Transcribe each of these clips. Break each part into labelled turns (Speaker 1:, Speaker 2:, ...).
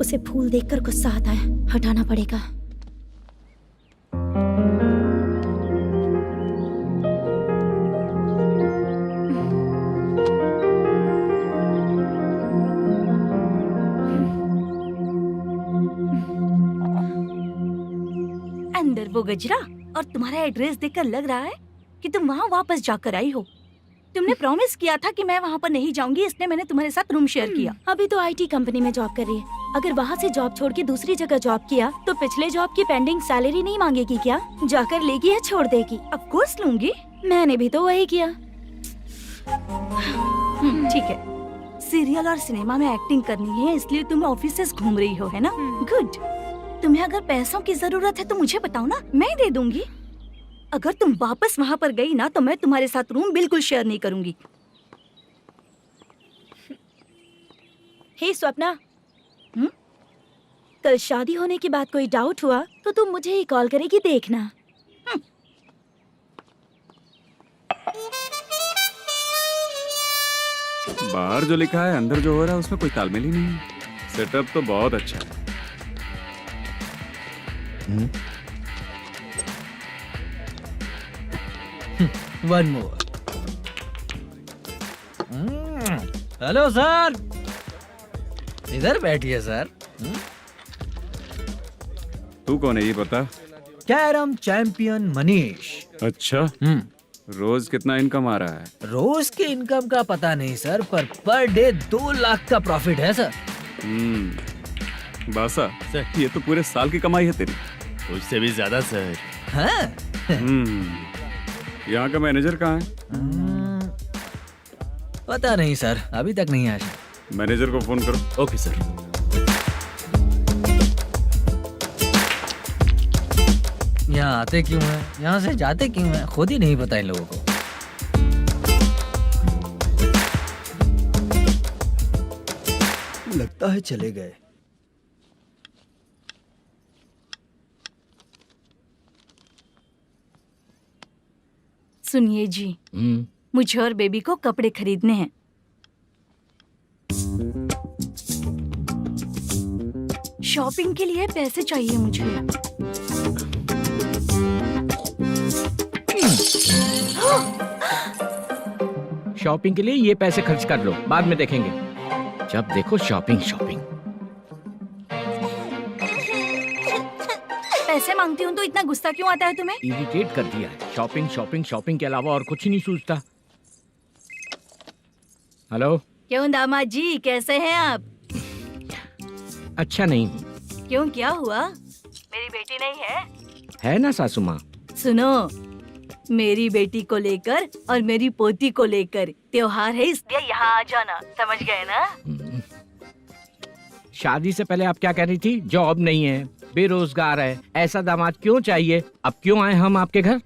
Speaker 1: उसे फूल देखकर गुस्सा आता है, हटाना पड़ेगा।
Speaker 2: अंदर वो गजरा और तुम्हारा एड्रेस देखकर लग रहा है कि तुम वहाँ वापस जाकर आई हो। तुमने प्रॉमिस किया था कि मैं वहाँ पर नहीं जाऊंगी, इसलिए मैंने तुम्हारे साथ रूम शेयर किया।
Speaker 1: अभी तो आईटी कंपनी में जॉब कर रही है। अगर वहाँ से जॉब छोड़ के दूसरी जगह जॉब किया तो पिछले जॉब की पेंडिंग सैलरी नहीं मांगेगी क्या? जाकर लेगी या छोड़ देगी?
Speaker 2: ऑफ कोर्स लूंगी।
Speaker 1: मैंने भी तो वही किया।
Speaker 2: ठीक है, सीरियल और सिनेमा में एक्टिंग करनी है, इसलिए तुम ऑफिसेस घूम रही हो, है ना? गुड। तुम्हें अगर पैसों की जरूरत है तो मुझे बताओ ना, मैं दे दूंगी। अगर तुम वापस वहाँ पर गई ना तो मैं तुम्हारे साथ रूम बिल्कुल शेयर नहीं करूंगी।
Speaker 1: हे स्वप्ना, कल शादी होने के बाद कोई डाउट हुआ तो तुम मुझे ही कॉल करेगी, देखना।
Speaker 3: बाहर जो लिखा है अंदर जो हो रहा है उसमें कोई तालमेल ही नहीं है। सेटअप तो बहुत अच्छा है।
Speaker 4: One more. हेलो सर, इधर बैठिए सर।
Speaker 3: तू कौन है ये बता?
Speaker 4: Carrom champion Manish.
Speaker 3: अच्छा, रोज कितना इनकम आ रहा है?
Speaker 4: रोज के इनकम का पता नहीं सर, पर डे 2 लाख का प्रॉफिट है सर।
Speaker 3: बासा सर, ये तो पूरे साल की कमाई है तेरी।
Speaker 5: उससे भी ज्यादा सर।
Speaker 4: हाँ?
Speaker 3: यहाँ का मैनेजर कहाँ है?
Speaker 4: पता नहीं सर, अभी तक नहीं आया।
Speaker 3: मैनेजर को फोन करो।
Speaker 5: Okay sir.
Speaker 4: यहाँ आते क्यों हैं, यहाँ से जाते क्यों हैं, खुद ही नहीं पता इन लोगों को। लगता है चले गए।
Speaker 2: सुनिए जी, मुझे और बेबी को कपड़े खरीदने हैं। शॉपिंग के लिए पैसे चाहिए मुझे।
Speaker 6: शॉपिंग के लिए ये पैसे खर्च कर लो, बाद में देखेंगे। जब देखो शॉपिंग शॉपिंग।
Speaker 2: पैसे मांगती हूँ तो इतना गुस्सा क्यों आता है तुम्हें?
Speaker 6: इरिटेट कर दिया है। शॉपिंग शॉपिंग शॉपिंग के अलावा और कुछ नहीं सूझता। हेलो।
Speaker 2: क्यों दामाद जी, कैसे हैं आप?
Speaker 6: अच्छा नहीं।
Speaker 2: क्यों, क्या हुआ? मेरी बेटी नहीं है?
Speaker 6: है ना सासू माँ।
Speaker 2: सुनो, मेरी बेटी को लेकर और मेरी पोती को लेकर त्योहार है, इसलिए यहाँ आ जाना, समझ गए ना?
Speaker 6: शादी से पहले आप क्या कह रही थी? जॉब नहीं है, बेरोजगार है, ऐसा दामाद क्यों चाहिए? अब क्यों आए हम आपके घर?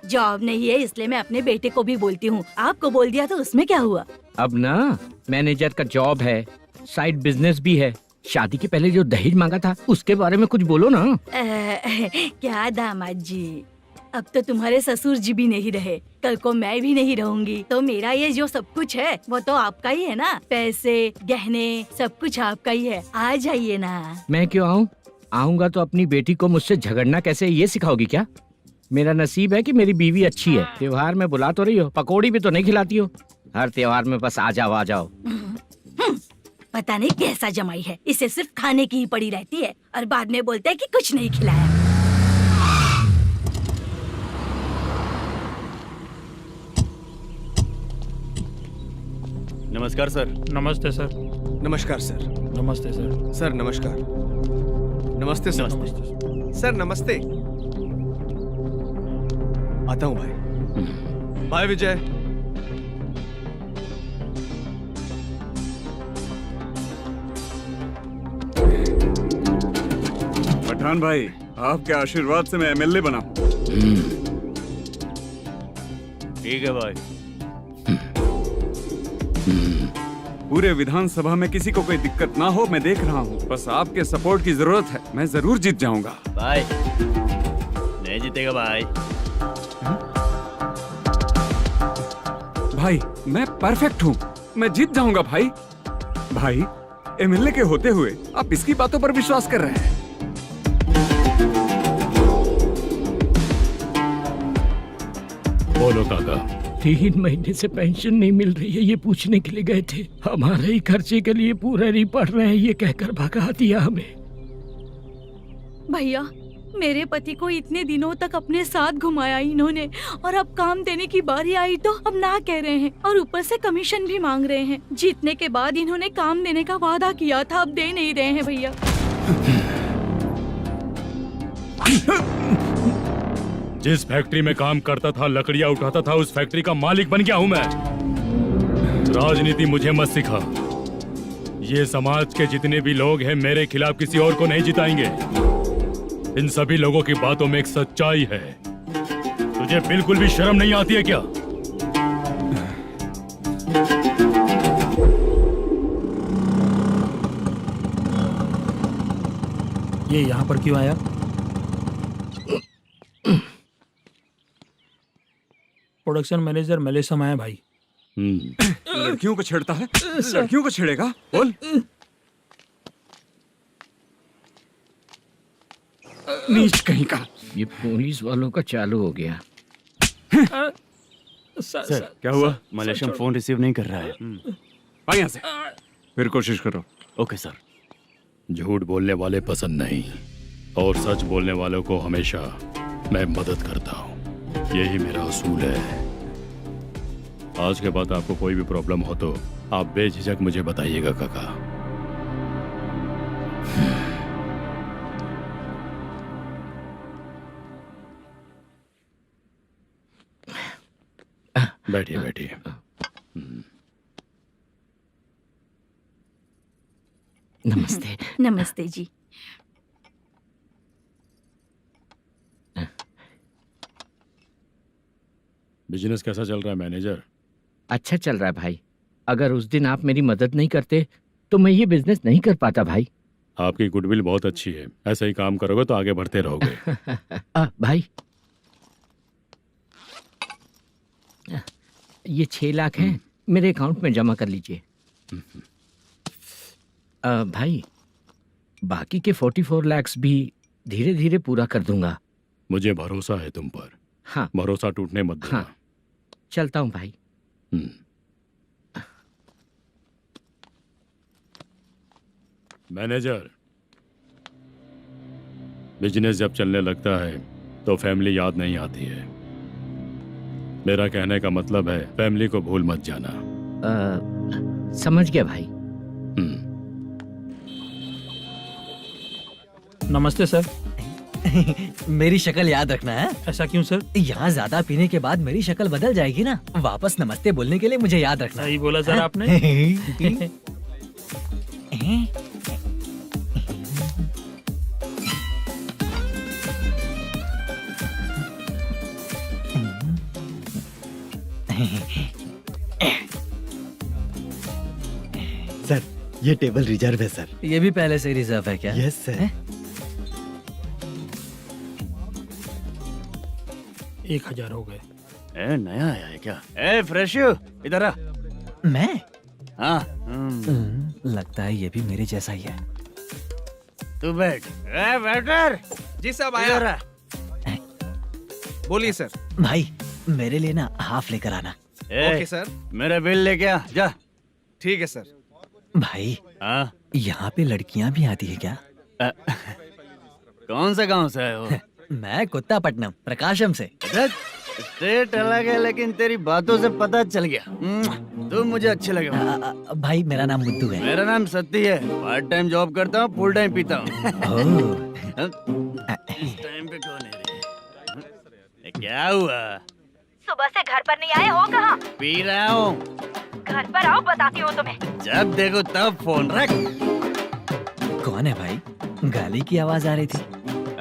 Speaker 2: जॉब नहीं है इसलिए मैं अपने बेटे को भी बोलती हूँ। आपको बोल दिया तो उसमें क्या हुआ?
Speaker 6: अब ना मैनेजर का जॉब है, साइड बिजनेस भी है। शादी के पहले जो दहेज मांगा था उसके बारे में कुछ बोलो ना।
Speaker 2: क्या दामाद जी, अब तो तुम्हारे ससुर जी भी नहीं रहे, कल को मैं भी नहीं रहूंगी, तो मेरा ये जो सब कुछ है वो तो आपका ही है ना। पैसे, गहने, सब कुछ आपका ही है। आ जाइए ना।
Speaker 6: मैं क्यों आऊँ? आऊंगा तो अपनी बेटी को मुझसे झगड़ना कैसे ये सिखाओगी क्या? मेरा नसीब है कि मेरी बीवी अच्छी है। त्योहार में बुला तो रही हो, पकौड़ी भी तो नहीं खिलाती हो। हर त्योहार में बस आ जाओ आ जाओ।
Speaker 2: पता नहीं कैसा जमाई है, इसे सिर्फ खाने की ही पड़ी रहती है और बाद में बोलते हैं कि कुछ नहीं खिलाया।
Speaker 5: नमस्कार सर।
Speaker 7: नमस्ते सर।
Speaker 8: नमस्कार सर।
Speaker 7: नमस्ते सर।
Speaker 8: सर नमस्कार। नमस्ते सर। सर नमस्ते। आता हूँ भाई। बाय विजय।
Speaker 3: पठान भाई, आपके आशीर्वाद से मैं एमएलए बना हूँ।
Speaker 5: ठीक है भाई।
Speaker 3: पूरे विधानसभा में किसी को कोई दिक्कत ना हो, मैं देख रहा हूँ। बस आपके सपोर्ट की जरूरत है, मैं जरूर जीत जाऊंगा।
Speaker 5: भाई नहीं जीतेगा भाई।
Speaker 3: भाई मैं परफेक्ट हूँ, मैं जीत जाऊंगा भाई। भाई एमएलए के होते हुए आप इसकी बातों पर विश्वास कर रहे हैं।
Speaker 7: बोलो काका।
Speaker 6: 3 महीने से पेंशन नहीं मिल रही है, ये पूछने के लिए गए थे। हमारे ही खर्चे के लिए पूरा नहीं पड़ रहे हैं, ये कहकर भगा दिया हमें।
Speaker 2: भैया, मेरे पति को इतने दिनों तक अपने साथ घुमाया इन्होंने, और अब काम देने की बारी आई तो अब ना कह रहे हैं, और ऊपर से कमीशन भी मांग रहे हैं। जीतने के बाद इन्होंने काम देने का वादा किया था, अब दे नहीं रहे हैं भैया।
Speaker 7: जिस फैक्ट्री में काम करता था, लकड़ियां उठाता था, उस फैक्ट्री का मालिक बन गया हूं मैं। राजनीति मुझे मत सिखा। ये समाज के जितने भी लोग हैं मेरे खिलाफ किसी और को नहीं जिताएंगे। इन सभी लोगों की बातों में एक सच्चाई है। तुझे बिल्कुल भी शर्म नहीं आती है क्या?
Speaker 9: ये यहाँ पर क्यों आया? प्रोडक्शन मैनेजर मलेशम आया भाई।
Speaker 3: लड़कियों को छेड़ता है, लड़कियों को छेड़ेगा? बोल। नीच कहीं का।
Speaker 6: ये पुलिस वालों का चालू हो गया।
Speaker 5: सर
Speaker 3: क्या हुआ?
Speaker 5: मलेशियन फोन रिसीव नहीं कर रहा है।
Speaker 3: आ यहाँ से, फिर कोशिश करो।
Speaker 5: Okay sir.
Speaker 7: झूठ बोलने वाले पसंद नहीं, और सच बोलने वालों को हमेशा मैं मदद करता हूँ। यही मेरा असूल है। आज के बाद आपको कोई भी प्रॉब्लम हो तो आप बेझिझक मुझे बताइएगा काका। बैठिए बैठिए।
Speaker 6: नमस्ते।
Speaker 2: नमस्ते जी।
Speaker 7: बिजनेस कैसा चल रहा है मैनेजर?
Speaker 6: अच्छा चल रहा है भाई। अगर उस दिन आप मेरी मदद नहीं करते तो मैं ये बिजनेस नहीं कर पाता भाई।
Speaker 7: आपकी गुडविल बहुत अच्छी है। ऐसा ही काम करोगे तो आगे बढ़ते रहोगे।
Speaker 6: भाई ये 6 लाख हैं, मेरे अकाउंट में जमा कर लीजिए। भाई बाकी के 44 लाख भी धीरे धीरे पूरा कर दूंगा।
Speaker 7: मुझे भरोसा है तुम पर।
Speaker 6: हाँ
Speaker 7: भरोसा टूटने मत देना।
Speaker 6: हाँ, चलता हूँ भाई।
Speaker 7: मैनेजर, बिजनेस जब चलने लगता है तो फैमिली याद नहीं आती है। मेरा कहने का मतलब है फैमिली को भूल मत जाना।
Speaker 6: समझ गया भाई।
Speaker 9: नमस्ते सर।
Speaker 4: मेरी शक्ल याद रखना है।
Speaker 9: ऐसा क्यों सर?
Speaker 4: यहाँ ज्यादा पीने के बाद मेरी शक्ल बदल जाएगी ना। वापस नमस्ते बोलने के लिए मुझे याद रखना।
Speaker 9: सही बोला सर आपने।
Speaker 10: सर ये टेबल रिजर्व है सर।
Speaker 4: ये भी पहले से रिजर्व है क्या?
Speaker 10: Yes sir.
Speaker 9: 1000 हो गए।
Speaker 5: नया आया है क्या? फ्रेश इधर आ।
Speaker 4: मैं?
Speaker 5: हाँ।
Speaker 4: लगता है ये भी मेरे जैसा ही है।
Speaker 5: तू बैठ। वेटर।
Speaker 8: जी साहब आया। बोलिए सर।
Speaker 4: भाई मेरे लिए ना हाफ लेकर आना।
Speaker 8: Okay sir.
Speaker 5: मेरा बिल लेके आ जा।
Speaker 8: ठीक है सर।
Speaker 4: भाई
Speaker 5: हाँ
Speaker 4: यहाँ पे लड़कियाँ भी आती है क्या?
Speaker 5: कौन सा गांव से है वो?
Speaker 4: मैं कुत्तापट्टनम प्रकाशम से।
Speaker 5: स्टेट अलग है लेकिन तेरी बातों से पता चल गया। तू मुझे अच्छे लगे।
Speaker 4: भाई मेरा नाम मुद्दू है।
Speaker 5: मेरा नाम सत्ती है। पार्ट टाइम जॉब करता हूँ, फुल टाइम पीता हूँ। इस टाइम पे कौन है रे? क्या हुआ?
Speaker 1: सुबह से घर पर नहीं आए हो? कहाँ?
Speaker 5: पी रहा हूँ।
Speaker 1: घर पर आओ, बताती हूँ तुम्हें।
Speaker 5: जब देखो तब फोन रख।
Speaker 4: कौन है भाई? गाली की आवाज आ रही थी।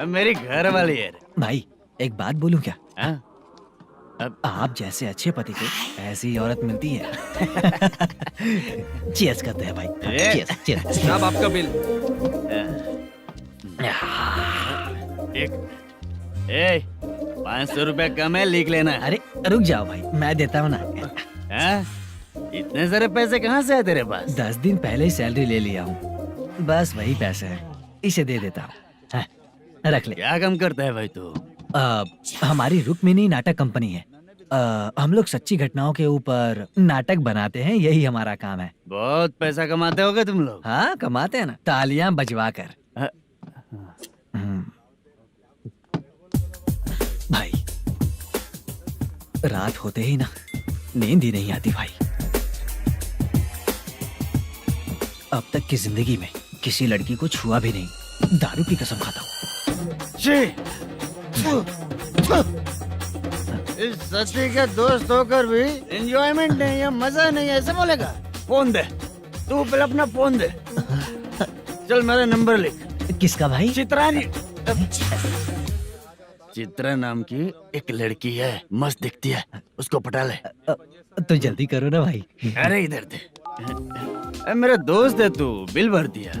Speaker 5: मेरी घर वाली है।
Speaker 4: भाई एक बात बोलूं क्या?
Speaker 5: अब
Speaker 4: आप जैसे अच्छे पति को ऐसी औरत मिलती है। चीयर्स करते हैं भाई। Cheers cheers.
Speaker 8: साहब आपका बिल।
Speaker 5: एक 500 रुपया कम है, लिख लेना।
Speaker 4: अरे रुक जाओ भाई, मैं देता हूँ ना।
Speaker 5: इतने सारे पैसे कहाँ से आए तेरे पास?
Speaker 4: 10 दिन पहले ही सैलरी ले लिया हूँ, बस वही पैसे है, इसे दे देता हूँ। हाँ, रख ले।
Speaker 5: क्या काम करता है भाई तू?
Speaker 4: हमारी रुक्मिणी नाटक कंपनी है। हम लोग सच्ची घटनाओं के ऊपर नाटक बनाते हैं, यही हमारा काम है।
Speaker 5: बहुत पैसा कमाते होगे तुम लोग।
Speaker 4: हाँ, कमाते हैं ना, तालियां बजवा कर।
Speaker 5: हाँ।
Speaker 4: भाई, रात होते ही ना नींद ही नहीं आती भाई। अब तक की जिंदगी में किसी लड़की को छुआ भी नहीं, दारू की कसम खाता हूँ।
Speaker 5: इस सच्ची का दोस्त होकर भी एंजॉयमेंट नहीं है, मजा नहीं है, ऐसे बोलेगा? फोन दे, तू पहले अपना फोन दे। चल मेरा नंबर लिख।
Speaker 4: किसका भाई?
Speaker 5: चित्रानी। चित्रा नाम की एक लड़की है, मस्त दिखती है, उसको पटा ले।
Speaker 4: तो जल्दी करो ना भाई।
Speaker 5: अरे इधर दे। अरे मेरा दोस्त है तू, बिल भर दिया।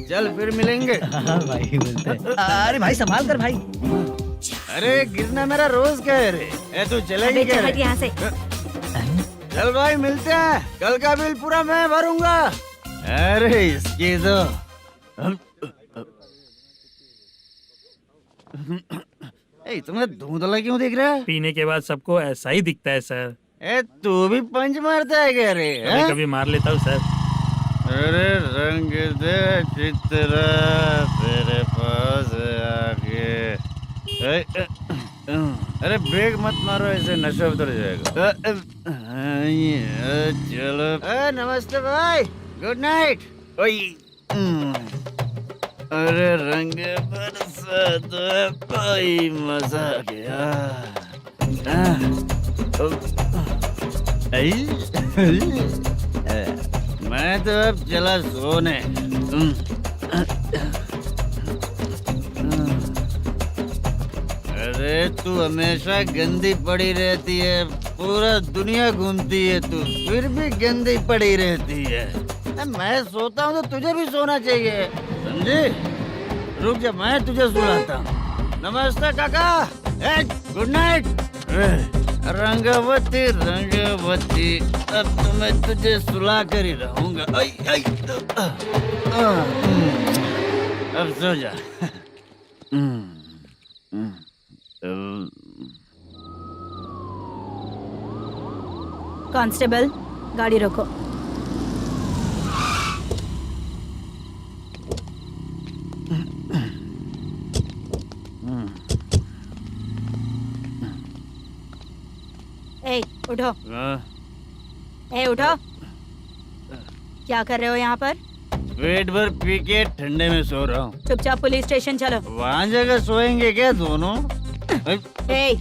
Speaker 5: चल फिर मिलेंगे।
Speaker 4: हाँ भाई, मिलते हैं। अरे भाई संभाल कर भाई।
Speaker 5: अरे गिरना मेरा रोज का है रे। ए तू चलेगी क्या रे?
Speaker 1: यहाँ से।
Speaker 5: चल भाई मिलते हैं, कल का बिल पूरा मैं भरूंगा। अरे इसकी तो तुम्हें धुंधला क्यों दिख रहा है?
Speaker 9: पीने के बाद सबको ऐसा ही दिखता है सर।
Speaker 5: ए तू भी पंच मारता है क्या रे?
Speaker 9: कभी कभी मार लेता हूँ सर।
Speaker 5: अरे रंग दे चित्रा तेरे पास आके। अरे ब्रेक मत मारो, ऐसे नशा उतर जाएगा। चलो। नमस्ते भाई, गुड नाइट। अरे रंग बरसात भाई, मजा आ गया। मैं तो अब चला सोने। अरे तू हमेशा गंदी पड़ी रहती है, पूरा दुनिया घूमती है तू, फिर भी गंदी पड़ी रहती है। मैं सोता हूँ तो तुझे भी सोना चाहिए, समझे? रुक जा, मैं तुझे सुलाता हूँ। नमस्ते काका, गुड नाइट। रंगवती रंगवती, अब तो मैं तुझे सुला कर ही रहूंगा। अब सो जा।
Speaker 1: कांस्टेबल, गाड़ी रोको। ए, उठो। ए, उठो। क्या कर रहे हो यहाँ पर?
Speaker 5: पेट भर पी के ठंडे में सो रहा हूँ।
Speaker 1: चुपचाप पुलिस स्टेशन चलो।
Speaker 5: वहाँ जगह सोएंगे क्या दोनों?
Speaker 1: ए,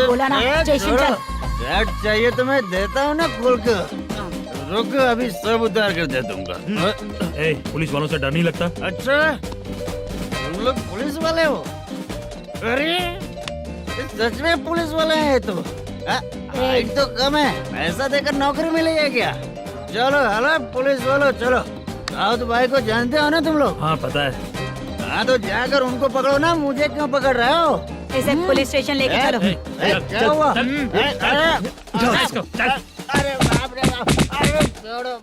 Speaker 1: बोला ना, स्टेशन चल।
Speaker 5: शर्ट चाहिए तो मैं देता हूँ ना खोल कर। रुक, अभी सब उतार कर दे दूंगा।
Speaker 9: ए, पुलिस वालों से डर नहीं लगता?
Speaker 5: अच्छा, तुम लोग पुलिस वाले हो? अरे सच में पुलिस वाले हैं तो? हाइट तो कम है, पैसा देकर नौकरी मिलेगी क्या? चलो हेलो पुलिस वालों, चलो। राउत भाई को जानते हो ना तुम लोग?
Speaker 9: हाँ पता है।
Speaker 5: हाँ तो जाकर उनको पकड़ो ना, मुझे क्यों पकड़ रहे हो?
Speaker 1: इसे पुलिस स्टेशन लेके चलो।
Speaker 5: क्या हुआ?
Speaker 9: चल।
Speaker 5: अरे बाप रे बाप, अरे छोड़ो।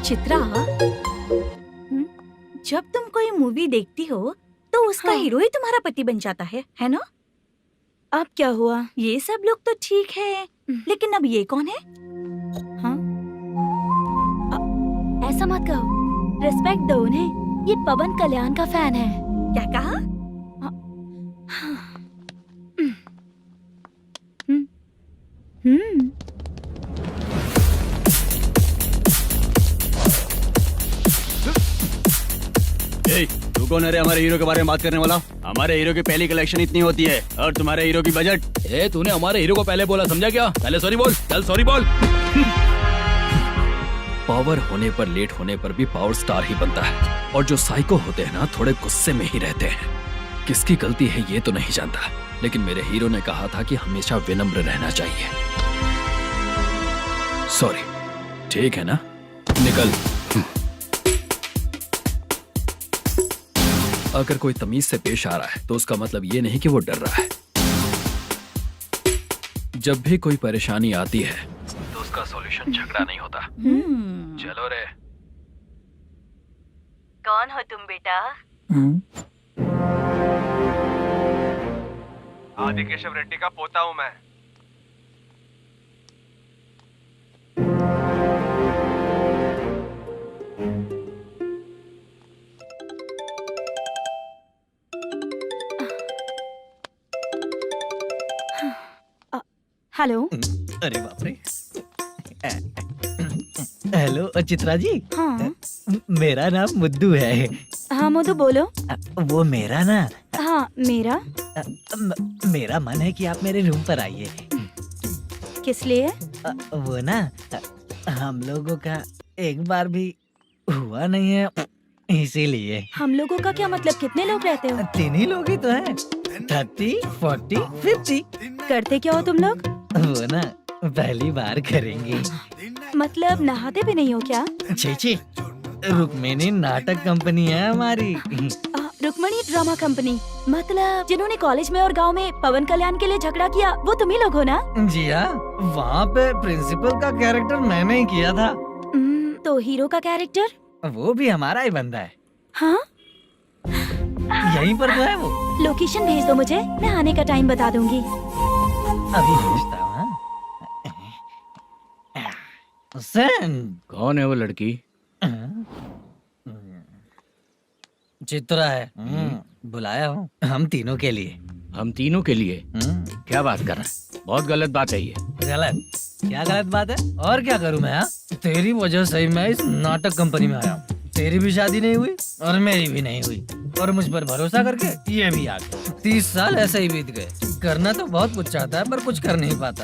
Speaker 2: चित्रा, जब तुम कोई मूवी देखती हो तो उसका
Speaker 1: हाँ।
Speaker 2: हीरो ही तुम्हारा पति बन जाता है ना?
Speaker 1: अब क्या हुआ?
Speaker 2: ये सब लोग तो ठीक है, लेकिन अब ये कौन है?
Speaker 1: हाँ? ऐसा मत कहो, रिस्पेक्ट दो उन्हें। ये पवन कल्याण का फैन है।
Speaker 2: क्या कहा?
Speaker 7: ए, तू
Speaker 8: तू कौन है रे हमारे हीरो के बारे में बात करने वाला? हमारे हीरो की पहली कलेक्शन इतनी होती है और तुम्हारे हीरो की बजट। ए तूने हमारे हीरो को पहले बोला, समझा क्या? पहले सॉरी बोल, चल सॉरी बोल।
Speaker 11: पावर होने पर लेट होने पर भी पावर स्टार ही बनता है, और जो साइको होते हैं ना थोड़े गुस्से में ही रहते हैं। किसकी गलती है ये तो नहीं जानता, लेकिन मेरे हीरो ने कहा था कि हमेशा विनम्र रहना चाहिए। सॉरी, ठीक है ना, निकल। अगर कोई तमीज से पेश आ रहा है तो उसका मतलब ये नहीं कि वो डर रहा है। जब भी कोई परेशानी आती है तो उसका सॉल्यूशन झगड़ा नहीं होता। चलो रे।
Speaker 2: कौन हो तुम बेटा?
Speaker 12: आदि केशव रेड्डी का पोता हूँ मैं।
Speaker 1: हेलो।
Speaker 4: अरे बाप रे। हेलो चित्रा जी।
Speaker 1: हाँ
Speaker 4: मेरा नाम मुद्दू है।
Speaker 1: हाँ मधु बोलो।
Speaker 4: वो मेरा ना,
Speaker 1: हाँ मेरा।
Speaker 4: मेरा मन है कि आप मेरे रूम पर आइए।
Speaker 1: किस लिए?
Speaker 4: वो ना, हम लोगों का एक बार भी हुआ नहीं है, इसीलिए।
Speaker 1: हम लोगों का क्या मतलब? कितने लोग रहते हो?
Speaker 4: 3 ही लोग ही तो हैं। 30, 40, 50।
Speaker 1: करते क्या हो तुम लोग?
Speaker 4: वो ना पहली बार करेंगे।
Speaker 1: मतलब नहाते भी नहीं हो क्या?
Speaker 4: छी, रुक्मिणी नाटक कंपनी है हमारी।
Speaker 1: Rukmani drama company? मतलब जिन्होंने कॉलेज में और गांव में पवन कल्याण के लिए झगड़ा किया वो तुम ही लोग हो ना?
Speaker 4: जी हाँ, वहाँ पे प्रिंसिपल का कैरेक्टर मैंने ही किया था।
Speaker 1: तो हीरो का कैरेक्टर?
Speaker 4: वो भी हमारा ही बंदा है।
Speaker 1: हाँ,
Speaker 4: यहीं पर तो है वो।
Speaker 1: लोकेशन भेज दो मुझे, मैं आने का टाइम बता दूंगी।
Speaker 4: अभी भेजता हूँ।
Speaker 6: कौन है वो लड़की?
Speaker 4: चित्रा है। बुलाया हूँ हम तीनों के लिए।
Speaker 6: हम तीनों के लिए? क्या बात कर रहा है? बहुत गलत बात है ये।
Speaker 4: गलत? क्या गलत बात है? और क्या करूँ मैं? तेरी वजह से ही मैं इस नाटक कंपनी में आया हूँ। तेरी भी शादी नहीं हुई और मेरी भी नहीं हुई, और मुझ पर भरोसा करके ये भी आ गया। 30 साल ऐसे ही बीत गए। करना तो बहुत कुछ चाहता है पर कुछ कर नहीं पाता।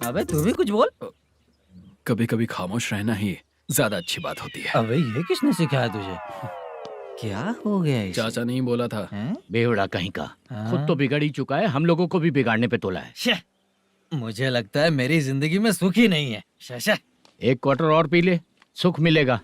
Speaker 4: अबे तू भी कुछ बोल।
Speaker 11: कभी कभी खामोश रहना ही ज्यादा अच्छी बात होती है।
Speaker 4: अबे ये किसने सिखाया तुझे? क्या हो गया इसे?
Speaker 11: चाचा नहीं बोला था?
Speaker 6: बेवड़ा कहीं का। खुद तो बिगड़ ही चुका है, हम लोगों को भी बिगाड़ने पे तोला है।
Speaker 4: मुझे लगता है मेरी जिंदगी में सुख ही नहीं है। शशा,
Speaker 6: 1 क्वार्टर और पी ले, सुख मिलेगा।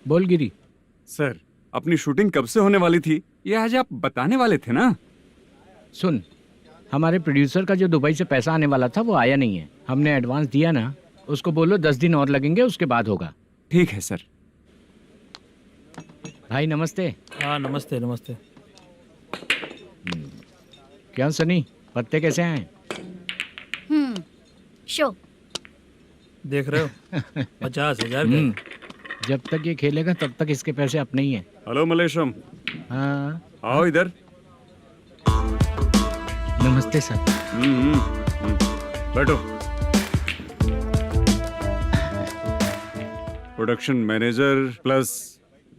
Speaker 6: बोल गिरी।
Speaker 3: सर, अपनी शूटिंग कब से होने वाली थी ये आज आप बताने वाले थे ना?
Speaker 6: सुन, हमारे प्रोड्यूसर का जो दुबई से पैसा आने वाला था वो आया नहीं है। हमने एडवांस दिया ना, उसको बोलो 10 दिन और लगेंगे, उसके बाद होगा।
Speaker 3: ठीक है सर।
Speaker 6: भाई नमस्ते।
Speaker 9: हाँ नमस्ते नमस्ते।
Speaker 6: क्या सनी, पत्ते कैसे आए?
Speaker 1: शो
Speaker 9: देख रहे हो 50,000 का।
Speaker 6: जब तक ये खेलेगा तब तक इसके पैसे अपने ही हैं।
Speaker 3: हेलो मलेशम।
Speaker 6: हाँ
Speaker 3: आओ इधर।
Speaker 6: नमस्ते सर।
Speaker 3: बैठो। Production manager plus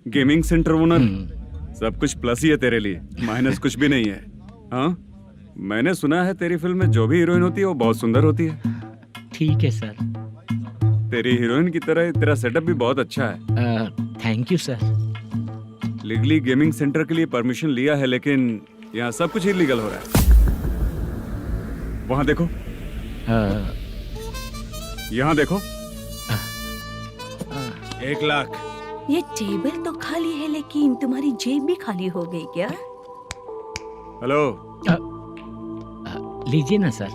Speaker 3: gaming centre owner, सब कुछ प्लस ही है तेरे लिए, माइनस कुछ भी नहीं है। हाँ, मैंने सुना है तेरी फिल्म में जो भी हीरोइन होती है वो बहुत सुंदर होती है।
Speaker 6: ठीक है सर।
Speaker 3: तेरी हीरोइन की तरह तेरा सेटअप भी बहुत अच्छा है।
Speaker 6: Thank you sir.
Speaker 3: Legally gaming centre के लिए परमिशन लिया है, लेकिन यहाँ सब कुछ इलीगल हो रहा है। वहाँ देखो, यहाँ देखो। 1 लाख।
Speaker 2: ये टेबल तो खाली है लेकिन तुम्हारी जेब भी खाली हो गई क्या?
Speaker 3: हेलो,
Speaker 6: लीजिए ना सर।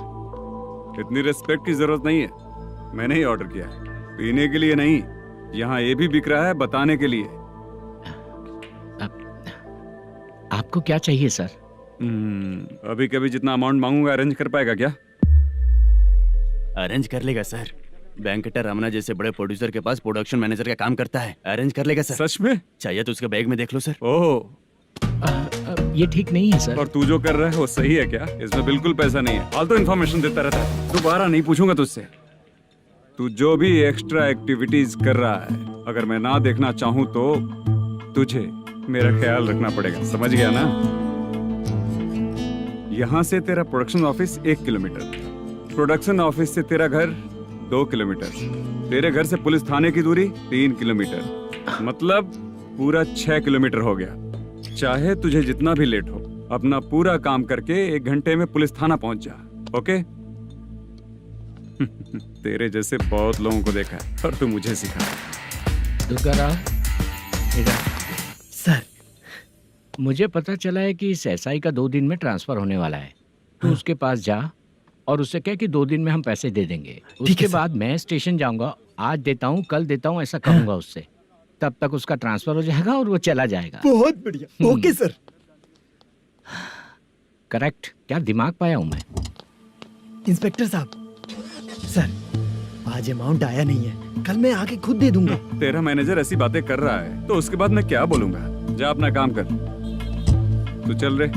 Speaker 3: इतनी रिस्पेक्ट की जरूरत नहीं है, मैंने ही ऑर्डर किया है, पीने के लिए नहीं। यहाँ ये भी बिक रहा है बताने के लिए।
Speaker 6: आपको क्या चाहिए सर?
Speaker 3: अभी कभी जितना अमाउंट मांगूंगा अरेंज कर पाएगा क्या?
Speaker 8: अरेंज कर लेगा सर। वेंकटर रमना जैसे बड़े प्रोड्यूसर के पास प्रोडक्शन मैनेजर का काम करता है, अरेंज कर लेगा सर।
Speaker 3: सच में?
Speaker 8: चाहिए तो उसके बैग में देख लो सर।
Speaker 3: ओह,
Speaker 6: ये ठीक नहीं है सर।
Speaker 3: और तू जो कर रहा है वो सही है क्या? इसमें बिल्कुल पैसा नहीं है, फालतू इन्फॉर्मेशन देता रहता है। दोबारा नहीं पूछूंगा तुझसे। तू जो भी एक्स्ट्रा एक्टिविटीज कर रहा है, अगर मैं ना देखना चाहूँ तो तुझे मेरा ख्याल रखना पड़ेगा, समझ गया ना? यहाँ से तेरा production office 1 kilometre, production office से तेरा घर 2 किलोमीटर, तेरे घर से पुलिस थाने की दूरी 3 किलोमीटर, मतलब पूरा 6 किलोमीटर हो गया। चाहे तुझे जितना भी लेट हो, अपना पूरा काम करके 1 घंटे में पुलिस थाना पहुंच जा, ओके? तेरे जैसे बहुत लोगों को देखा है और तू मुझे सिखा।
Speaker 6: सर, मुझे पता चला है कि इस एसआई का 2 दिन में ट्रांसफर होने वाला है। तो उसके पास जा और उससे कह कि 2 दिन में हम पैसे दे देंगे। उसके बाद मैं स्टेशन जाऊंगा, आज देता हूँ कल देता हूँ ऐसा कहूंगा उससे। तब तक उसका ट्रांसफर हो जाएगा और वो चला जाएगा।
Speaker 10: बहुत बढ़िया, ओके सर।
Speaker 6: करेक्ट, क्या दिमाग पाया हूँ मैं।
Speaker 10: इंस्पेक्टर साहब, सर आज अमाउंट आया नहीं है, कल मैं आके खुद दे दूंगा।
Speaker 3: तेरा मैनेजर ऐसी बातें कर रहा है तो उसके बाद मैं क्या बोलूंगा? जा अपना काम कर, तू चल रे।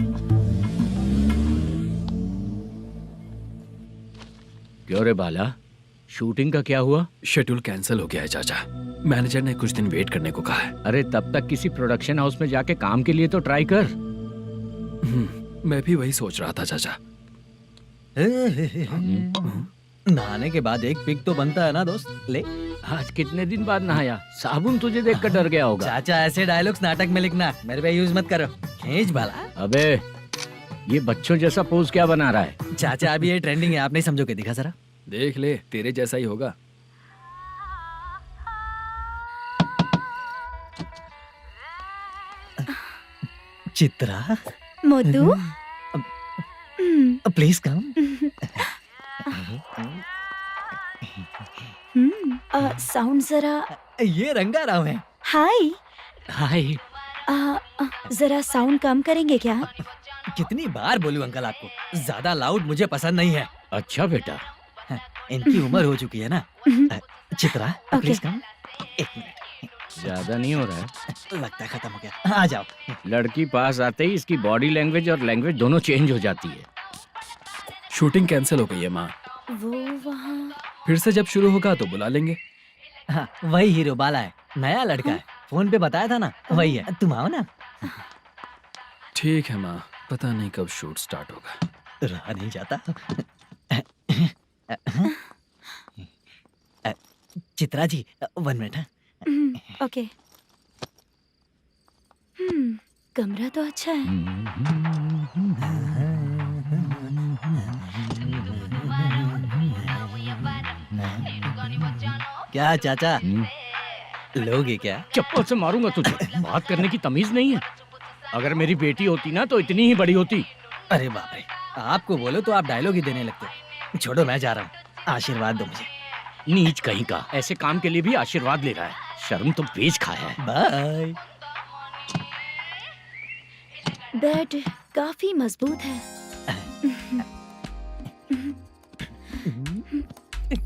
Speaker 6: क्यों रे बाला, शूटिंग का क्या हुआ?
Speaker 11: शेड्यूल कैंसिल हो गया है चाचा, मैनेजर ने कुछ दिन वेट करने को कहा है।
Speaker 6: अरे तब तक किसी प्रोडक्शन हाउस में जाके काम के लिए तो ट्राई कर।
Speaker 11: मैं भी वही सोच रहा था चाचा।
Speaker 4: नहाने के बाद एक पिक तो बनता है ना दोस्त। ले,
Speaker 6: आज कितने दिन बाद नहाया? साबुन तुझे देखकर डर गया होगा।
Speaker 4: चाचा ऐसे डायलॉग्स नाटक में लिखना, मेरे पे यूज मत करो। खींच बाला।
Speaker 6: अबे ये बच्चों जैसा पोज क्या बना रहा है?
Speaker 4: चाचा अभी ये ट्रेंडिंग है, आप नहीं समझोगे, दिखा जरा।
Speaker 11: देख ले, तेरे जैसा ही होगा।
Speaker 4: Chitra,
Speaker 1: Modu,
Speaker 4: please come.
Speaker 1: Sound जरा।
Speaker 4: ये रंगा राव है।
Speaker 1: हाय।
Speaker 6: हाय।
Speaker 1: जरा साउंड कम करेंगे क्या?
Speaker 4: कितनी बार बोलूं अंकल आपको, ज्यादा लाउड मुझे पसंद नहीं है।
Speaker 6: अच्छा बेटा,
Speaker 4: इनकी उम्र हो चुकी है ना। Chitra, please come. 1 मिनट,
Speaker 6: ज्यादा नहीं हो रहा है?
Speaker 4: लगता है खत्म हो गया। आ जाओ।
Speaker 6: लड़की पास आते ही इसकी बॉडी लैंग्वेज और लैंग्वेज दोनों चेंज हो जाती है।
Speaker 11: शूटिंग कैंसिल हो गई है माँ,
Speaker 1: वो वहाँ।
Speaker 11: फिर से जब शुरू होगा तो बुला लेंगे।
Speaker 4: हाँ, वही हीरो बाला है, नया लड़का है, फोन पे बताया था ना, वही है। तुम आओ ना।
Speaker 11: ठीक है माँ, पता नहीं कब शूट स्टार्ट होगा।
Speaker 4: रहा नहीं जाता। चित्रा जी 1 मिनट।
Speaker 1: ओके। कमरा तो अच्छा है।
Speaker 4: क्या चाचा, लोगे क्या?
Speaker 6: चप्पल से मारूंगा तुझे, बात करने की तमीज नहीं है। अगर मेरी बेटी होती ना तो इतनी ही बड़ी होती।
Speaker 4: अरे बाप रे, आपको बोलो तो आप डायलॉग ही देने लगते। छोड़ो, मैं जा रहा हूँ, आशीर्वाद दो मुझे।
Speaker 6: नीच कहीं का, ऐसे काम के लिए भी आशीर्वाद ले रहा है। शर्म तो बेच खाया है।
Speaker 4: बाय।
Speaker 1: बेड काफी मजबूत है।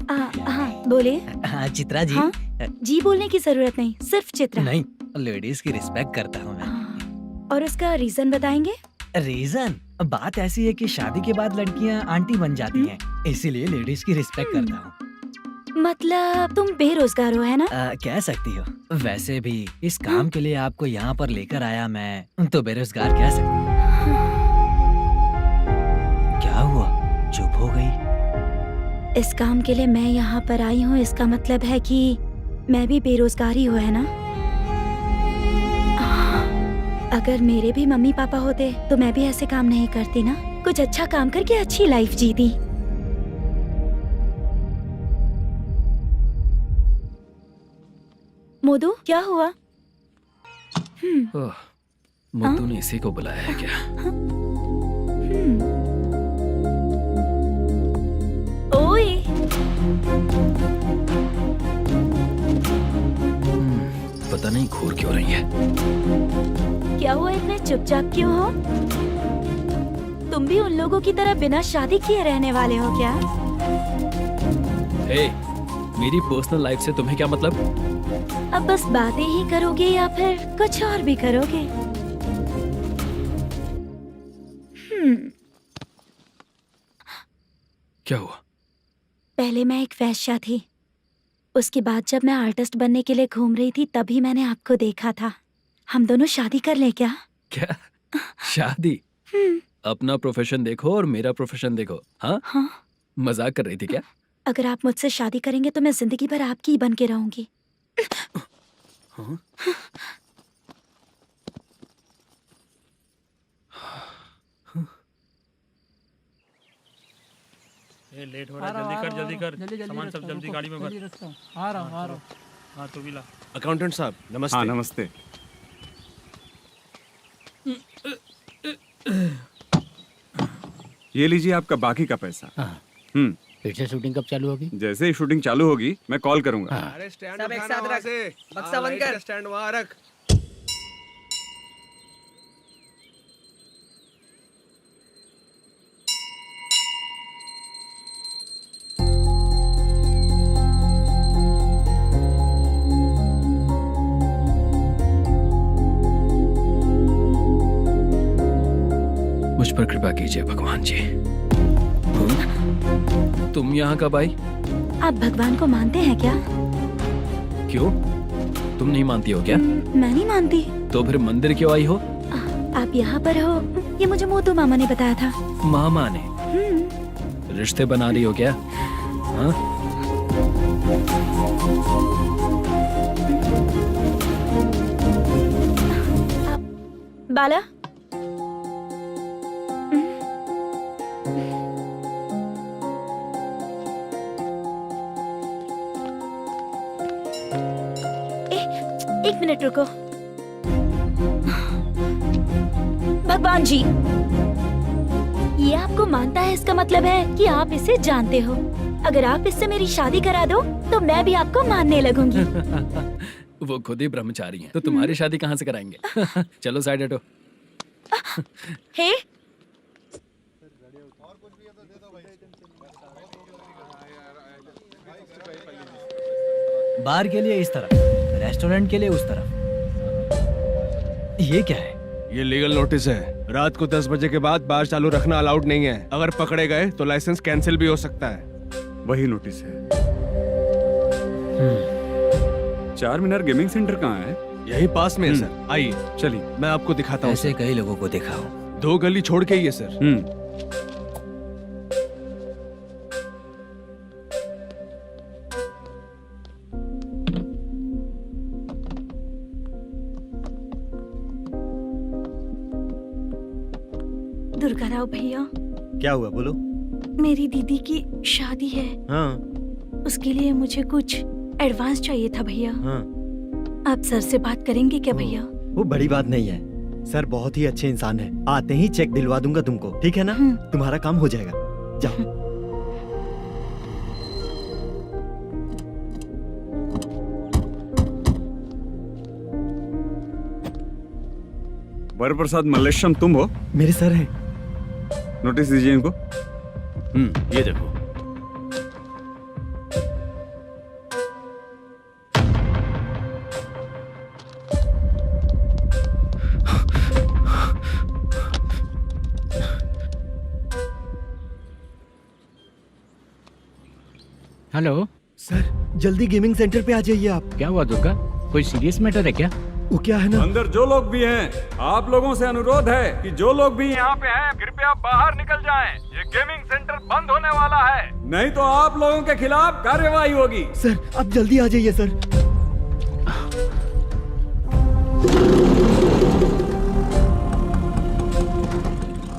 Speaker 1: हाँ बोले।
Speaker 4: हाँ चित्रा जी।
Speaker 1: हाँ? जी बोलने की जरूरत नहीं, सिर्फ चित्रा।
Speaker 4: नहीं, लेडीज की रिस्पेक्ट करता हूँ मैं।
Speaker 1: और उसका रीजन बताएंगे?
Speaker 4: रीजन बात ऐसी है कि शादी के बाद लड़कियाँ आंटी बन जाती हैं, इसीलिए लेडीज की रिस्पेक्ट करता हूँ।
Speaker 1: मतलब तुम बेरोजगार हो, है ना?
Speaker 4: कह सकती हो। वैसे भी इस काम के लिए आपको यहाँ पर लेकर आया मैं, तो बेरोजगार कह सकती हूँ। क्या हुआ, चुप हो गई?
Speaker 1: इस काम के लिए मैं यहाँ पर आई हूँ, इसका मतलब है कि मैं भी बेरोजगार ही हूँ, है ना? अगर मेरे भी मम्मी पापा होते तो मैं भी ऐसे काम नहीं करती ना। कुछ अच्छा काम करके अच्छी लाइफ जीती। मोदू, क्या हुआ?
Speaker 11: मोदू ने इसी को बुलाया है क्या? पता नहीं घूर क्यों रही है।
Speaker 1: क्या हुआ, इतने चुपचाप क्यों हो? तुम भी उन लोगों की तरह बिना शादी किए रहने वाले हो क्या?
Speaker 11: हे, मेरी पर्सनल लाइफ से तुम्हें क्या मतलब?
Speaker 1: अब बस बातें ही करोगे या फिर कुछ और भी करोगे?
Speaker 11: क्या हुआ?
Speaker 1: पहले मैं एक वेश्या थी, उसके बाद जब मैं आर्टिस्ट बनने के लिए घूम रही थी तभी मैंने आपको देखा था। हम दोनों शादी कर ले क्या?
Speaker 11: क्या शादी? अपना प्रोफेशन देखो और मेरा प्रोफेशन देखो। हाँ,
Speaker 1: हाँ।
Speaker 11: मजाक कर रही थी क्या?
Speaker 1: अगर आप मुझसे शादी करेंगे तो मैं जिंदगी भर आपकी ही बन के रहूंगी।
Speaker 11: हाँ?
Speaker 9: ये लेट हो रहा है, जल्दी कर सामान सब जल्दी गाड़ी में भर।
Speaker 4: आ रहा हूँ।
Speaker 9: हाँ तू भी ला।
Speaker 12: अकाउंटेंट साहब नमस्ते।
Speaker 3: हाँ नमस्ते। ये लीजिए आपका बाकी का पैसा।
Speaker 6: फिर से शूटिंग कब चालू होगी?
Speaker 3: जैसे ही शूटिंग चालू होगी मैं कॉल करूंगा।
Speaker 12: अरे स्टैंड सब एक साथ रख, बक्सा बंद कर, स्टैंड वहाँ रख।
Speaker 11: मुझ पर कृपा कीजिए भगवान जी। तुम यहाँ कब आई?
Speaker 1: आप भगवान को मानते हैं क्या?
Speaker 11: क्यों? तुम नहीं मानती हो क्या?
Speaker 1: मैं नहीं मानती।
Speaker 11: तो फिर मंदिर क्यों आई हो?
Speaker 1: आप यहाँ पर हो ये मुझे मोटू मामा ने बताया था।
Speaker 11: मामा ने? रिश्ते बना रही हो क्या? हाँ?
Speaker 1: बाला, एक मिनट रुको। भगवान जी, ये आपको मानता है इसका मतलब है कि आप इसे जानते हो। अगर आप इससे मेरी शादी करा दो तो मैं भी आपको मानने लगूंगी।
Speaker 11: वो खुद ही ब्रह्मचारी हैं, तो तुम्हारी शादी कहाँ से कराएंगे? चलो साइड हटो।
Speaker 1: हे,
Speaker 4: बार के लिए इस तरफ, रेस्टोरेंट के लिए उस तरफ। ये क्या है?
Speaker 12: ये लीगल नोटिस है। रात को 10 बजे के बाद बार चालू रखना अलाउड नहीं है। अगर पकड़े गए तो लाइसेंस कैंसिल भी हो सकता है।
Speaker 3: वही नोटिस है। चार मीनार गेमिंग सेंटर कहाँ है?
Speaker 12: यही पास में है सर, आइए
Speaker 3: चलिए
Speaker 12: मैं आपको दिखाता हूँ।
Speaker 4: ऐसे कई लोगों को देखा हूँ।
Speaker 12: 2 गली छोड़ के ही है सर।
Speaker 2: दुर्गा राव भैया,
Speaker 10: क्या हुआ बोलो।
Speaker 2: मेरी दीदी की शादी है।
Speaker 10: हाँ
Speaker 2: उसके लिए मुझे कुछ एडवांस चाहिए था भैया।
Speaker 10: हाँ।
Speaker 2: आप सर से बात करेंगे क्या भैया?
Speaker 10: वो बड़ी बात नहीं है, सर बहुत ही अच्छे इंसान है। आते ही चेक दिलवा दूंगा तुमको, ठीक है ना? तुम्हारा काम हो जाएगा, जाओ।
Speaker 3: वरप्रसाद मल्लेश्वरम तुम हो?
Speaker 10: मेरे सर हैं।
Speaker 3: नोटिस दीजिए इनको।
Speaker 8: ये देखो।
Speaker 6: हेलो
Speaker 10: सर, जल्दी गेमिंग सेंटर पे आ जाइए आप।
Speaker 6: क्या हुआ दुर्गा? कोई सीरियस मैटर है क्या?
Speaker 10: वो क्या है ना,
Speaker 3: अंदर जो लोग भी हैं, आप लोगों से अनुरोध है कि जो लोग भी यहाँ पे हैं कृपया बाहर निकल जाएं। ये गेमिंग सेंटर बंद होने वाला है, नहीं तो आप लोगों के खिलाफ कार्यवाही होगी।
Speaker 10: सर आप जल्दी आ जाइए सर।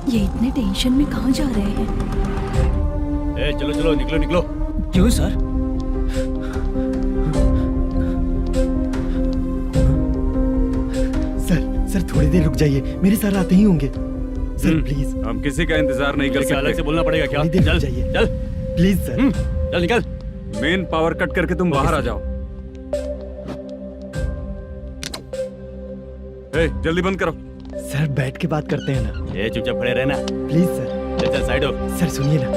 Speaker 2: ये इतने टेंशन में कहाँ जा रहे हैं?
Speaker 8: चलो चलो निकलो निकलो।
Speaker 4: क्यों सर?
Speaker 10: सर थोड़ी देर रुक जाइए, मेरे सर आते ही होंगे। Sir please.
Speaker 3: हम किसी का इंतजार नहीं कर सकते।
Speaker 8: अलग से बोलना पड़ेगा क्या?
Speaker 10: थोड़ी देर
Speaker 8: चल
Speaker 10: रुक जाइए
Speaker 8: चल
Speaker 10: प्लीज सर।
Speaker 8: चल निकल।
Speaker 3: मेन पावर कट करके तुम बाहर आ जाओ। जल्दी बंद करो।
Speaker 10: सर बैठ के बात करते हैं ना।
Speaker 8: ए चुपचाप खड़े रहना।
Speaker 10: Please sir.
Speaker 8: चल चल साइड हो।
Speaker 10: सर सुनिए ना,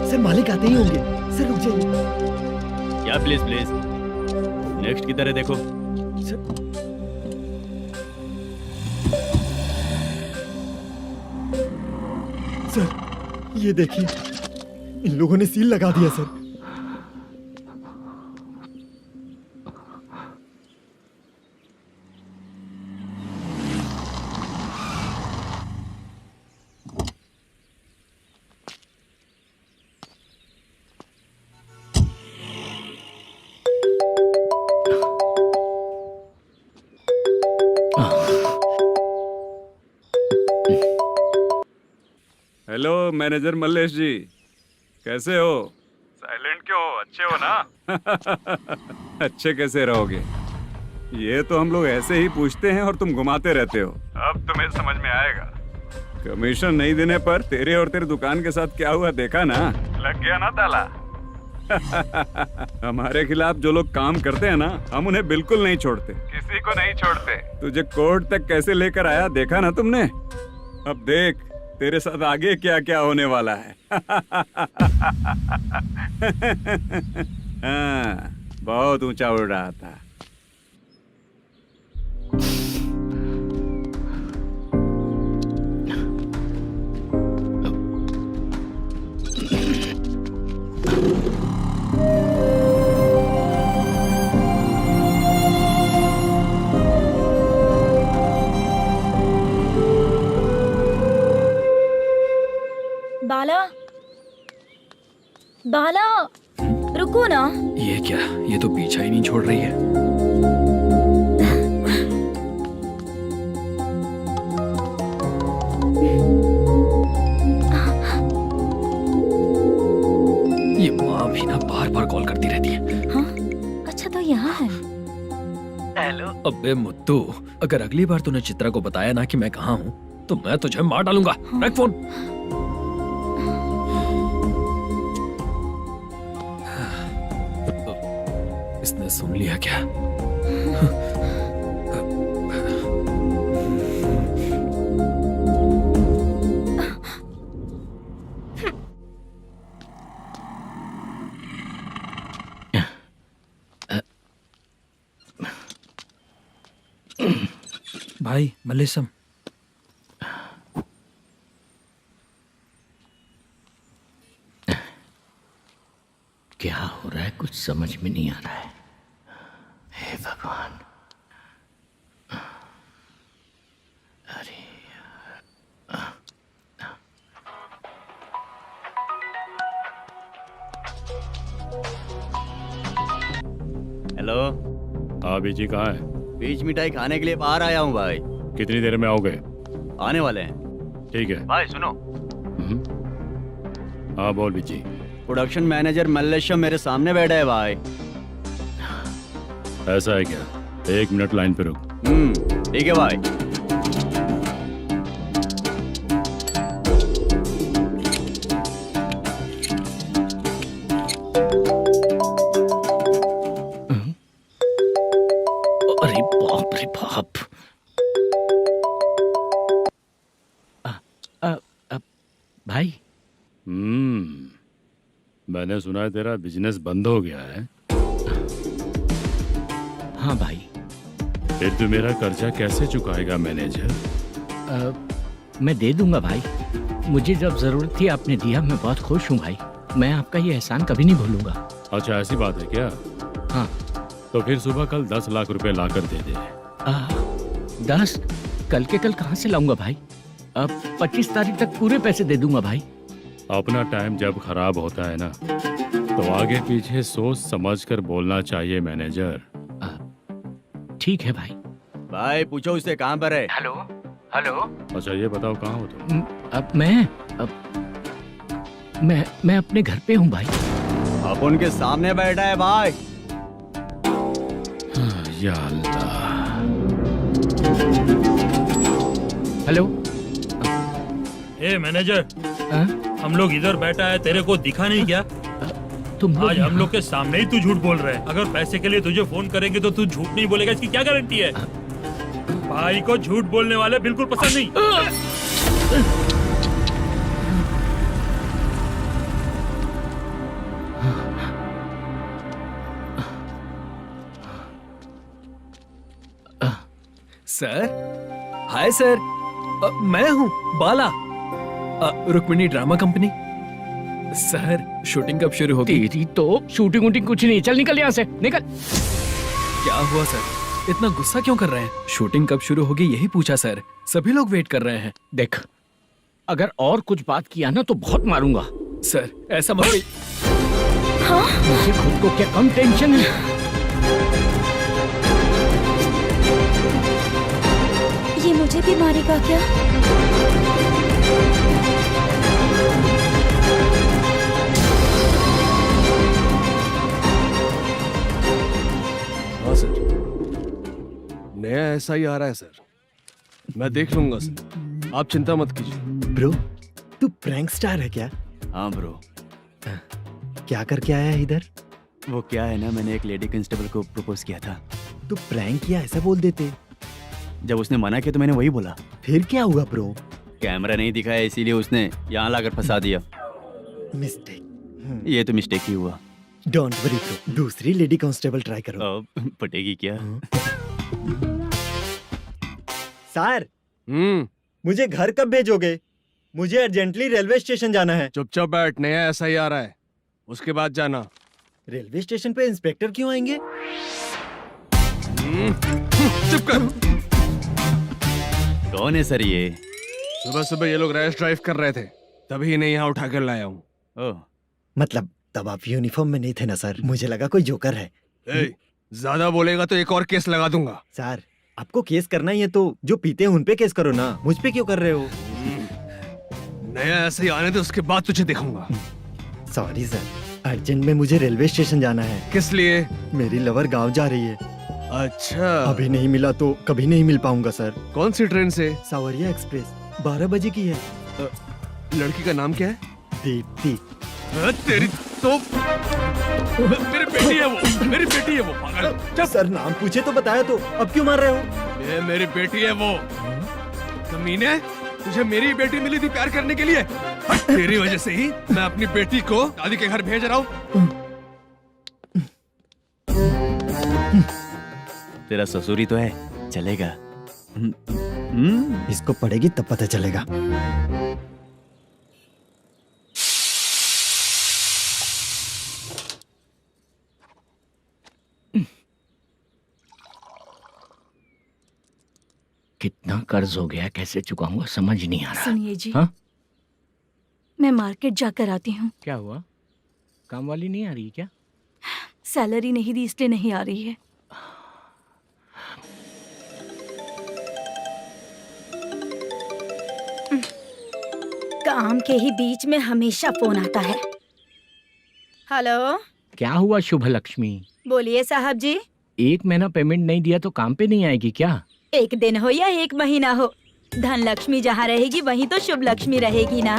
Speaker 10: सर मालिक आते ही होंगे। सर रुक जाइए।
Speaker 8: क्या प्लीज प्लीज? नेक्स्ट की तरह देखो।
Speaker 10: सर ये देखिए, इन लोगों ने सील लगा दिया सर।
Speaker 3: हेलो मैनेजर मल्लेश जी, कैसे हो? साइलेंट क्यों हो? अच्छे हो ना? अच्छे कैसे रहोगे? ये तो हम लोग ऐसे ही पूछते हैं और तुम घुमाते रहते हो। अब तुम्हें समझ में आएगा। कमीशन नहीं देने पर तेरे और तेरी दुकान के साथ क्या हुआ देखा ना? लग गया ना ताला। हमारे खिलाफ जो लोग काम करते हैं ना, हम उन्हें बिल्कुल नहीं छोड़ते, किसी को नहीं छोड़ते। तुझे कोर्ट तक कैसे लेकर आया देखा ना तुमने? अब देख तेरे साथ आगे क्या क्या होने वाला है। हाँ, बहुत ऊंचा उड़ रहा था।
Speaker 1: बाला, बाला, रुको ना।
Speaker 11: ये क्या? ये तो पीछा ही नहीं छोड़ रही है। ये माँ भी ना बार बार कॉल करती रहती है।
Speaker 1: हाँ? अच्छा तो यहाँ है।
Speaker 11: हेलो। अबे मुत्तू, अगर अगली बार तूने चित्रा को बताया ना कि मैं कहाँ हूँ तो मैं तुझे मार डालूंगा। रख फोन। इसने सुन लिया क्या?
Speaker 4: भाई मल्लेशम,
Speaker 6: क्या हो रहा है कुछ समझ में नहीं आ रहा है। हे भगवान। अरे
Speaker 5: हेलो।
Speaker 7: हाँ बीजी कहाँ है?
Speaker 5: बीच मिठाई खाने के लिए बाहर आया हूँ भाई।
Speaker 7: कितनी देर में आओगे?
Speaker 5: आने वाले हैं।
Speaker 7: ठीक है
Speaker 5: भाई सुनो।
Speaker 7: हाँ बोल बीजी।
Speaker 5: प्रोडक्शन मैनेजर मल्लेशम मेरे सामने बैठा है भाई।
Speaker 7: ऐसा है क्या? 1 मिनट लाइन पे रुक।
Speaker 5: ठीक है भाई।
Speaker 6: अरे बाप रे बाप। भाई।
Speaker 7: मैंने सुना है तेरा बिजनेस बंद हो गया है।
Speaker 6: हाँ भाई।
Speaker 7: फिर तू मेरा कर्जा कैसे चुकाएगा मैनेजर?
Speaker 6: मैं दे दूंगा भाई। मुझे जब जरूरत थी आपने दिया, मैं बहुत खुश हूँ भाई। मैं आपका ये एहसान कभी नहीं भूलूंगा।
Speaker 7: अच्छा ऐसी बात है क्या?
Speaker 6: हाँ।
Speaker 7: तो फिर सुबह कल 10 लाख रुपए लाकर दे दे।
Speaker 6: 10? कल के कल कहाँ से लाऊंगा भाई? अब 25 तारीख तक पूरे पैसे दे दूंगा भाई।
Speaker 7: अपना टाइम जब खराब होता है ना, तो आगे पीछे सोच समझ कर बोलना चाहिए मैनेजर।
Speaker 6: ठीक है भाई।
Speaker 5: भाई पूछो उससे कहाँ पर है।
Speaker 6: Hello hello.
Speaker 7: अच्छा ये बताओ कहाँ हो तुम?
Speaker 6: अब मैं अपने घर पे हूँ भाई।
Speaker 5: अब उनके सामने बैठा है भाई।
Speaker 7: या अल्लाह।
Speaker 6: हेलो।
Speaker 9: ए मैनेजर, हम लोग इधर बैठा है, तेरे को दिखा नहीं क्या?
Speaker 6: तुम
Speaker 9: आज हम लोग के सामने ही तू झूठ बोल रहा है। अगर पैसे के लिए तुझे फोन करेंगे तो तू झूठ नहीं बोलेगा, इसकी क्या गारंटी है? भाई को झूठ बोलने वाले बिल्कुल पसंद नहीं।
Speaker 11: सर, हाय सर, मैं हूँ Bala, Rukmini drama company. Sir, shooting कब शुरू होगी?
Speaker 6: तेरी तो शूटिंग वूटिंग कुछ नहीं, चल निकल यहाँ से, निकल।
Speaker 11: क्या हुआ सर, इतना गुस्सा क्यों कर रहे हैं? शूटिंग कब शुरू होगी यही पूछा सर, सभी लोग वेट कर रहे हैं।
Speaker 6: देख, अगर और कुछ बात किया ना तो बहुत मारूंगा।
Speaker 11: सर ऐसा मत।
Speaker 6: मुझे खुद को क्या कम टेंशन है?
Speaker 1: ये मुझे भी मारेगा क्या?
Speaker 12: हाँ सर, नया ऐसा ही आ रहा है सर, मैं देख लूंगा सर, आप चिंता मत कीजिए।
Speaker 10: ब्रो, तू प्रैंक स्टार है क्या?
Speaker 8: हाँ ब्रो।
Speaker 10: क्या करके आया है इधर?
Speaker 8: वो क्या है ना, मैंने एक लेडी कांस्टेबल को प्रपोज किया था।
Speaker 10: तू प्रैंक किया ऐसा बोल देते।
Speaker 8: जब उसने मना किया तो मैंने वही बोला।
Speaker 10: फिर क्या हुआ ब्रो?
Speaker 8: कैमरा नहीं दिखाया इसीलिए उसने यहाँ लाकर फंसा दिया।
Speaker 10: मिस्टेक।
Speaker 8: ये तो मिस्टेक ही हुआ।
Speaker 10: डोंट वरी ब्रो, दूसरी लेडी कांस्टेबल ट्राई करो।
Speaker 8: पटेगी क्या?
Speaker 10: सर, मुझे घर कब भेजोगे? मुझे अर्जेंटली रेलवे स्टेशन जाना है।
Speaker 12: चुपचाप बैठ, नया ऐसा ही आ रहा है, उसके बाद जाना।
Speaker 10: रेलवे स्टेशन पे इंस्पेक्टर क्यों आएंगे?
Speaker 12: चुप कर।
Speaker 8: कौन है सर ये?
Speaker 12: सुबह सुबह ये लोग रैश ड्राइव कर रहे थे, तभी इन्हें यहाँ उठा कर लाया हूँ।
Speaker 10: मतलब तब आप यूनिफॉर्म में नहीं थे ना सर, मुझे लगा कोई जोकर है।
Speaker 12: ज्यादा बोलेगा तो एक और केस लगा दूंगा।
Speaker 10: सर, आपको केस करना ही है तो जो पीते हैं उन पे केस करो ना, मुझ पे क्यों कर रहे हो?
Speaker 12: नया ऐसे ही आने दे, उसके बाद तुझे दिखाऊंगा।
Speaker 10: सॉरी सर, अर्जेंट में मुझे रेलवे स्टेशन जाना है।
Speaker 12: किस लिए?
Speaker 10: मेरी लवर गांव जा रही है।
Speaker 12: अच्छा,
Speaker 10: अभी नहीं मिला तो कभी नहीं मिल पाऊंगा सर।
Speaker 12: कौन सी ट्रेन से?
Speaker 10: सावरिया एक्सप्रेस, 12 बजे की है।
Speaker 12: लड़की का नाम क्या है?
Speaker 10: दीप्ति।
Speaker 12: तेरी तो मेरी बेटी है वो, मेरी बेटी है वो, पागल।
Speaker 10: सर नाम पूछे तो बताया तो, अब क्यों मार रहे हो?
Speaker 12: ये मेरी बेटी है वो। कमीने, तुझे मेरी बेटी मिली थी प्यार करने के लिए, तेरी वजह से ही मैं अपनी बेटी को दादी के घर भेज रहा हूँ।
Speaker 8: तेरा ससुरी तो है, चलेगा।
Speaker 10: इसको पढ़ेगी तब पता चलेगा।
Speaker 6: कितना कर्ज हो गया, कैसे चुकाऊंगा समझ नहीं आ रहा।
Speaker 2: सुनिए जी,
Speaker 6: हाँ?
Speaker 2: मैं मार्केट जाकर आती हूँ।
Speaker 6: क्या हुआ, काम वाली नहीं आ रही क्या?
Speaker 2: सैलरी नहीं दी इसलिए नहीं आ रही है।
Speaker 1: काम के ही बीच में हमेशा फोन आता है। हेलो,
Speaker 6: क्या हुआ शुभ लक्ष्मी?
Speaker 1: बोलिए साहब जी।
Speaker 6: 1 महीना पेमेंट नहीं दिया तो काम पे नहीं आएगी क्या?
Speaker 1: 1 दिन हो या 1 महीना हो, धन लक्ष्मी जहाँ रहेगी वहीं तो शुभ लक्ष्मी रहेगी ना।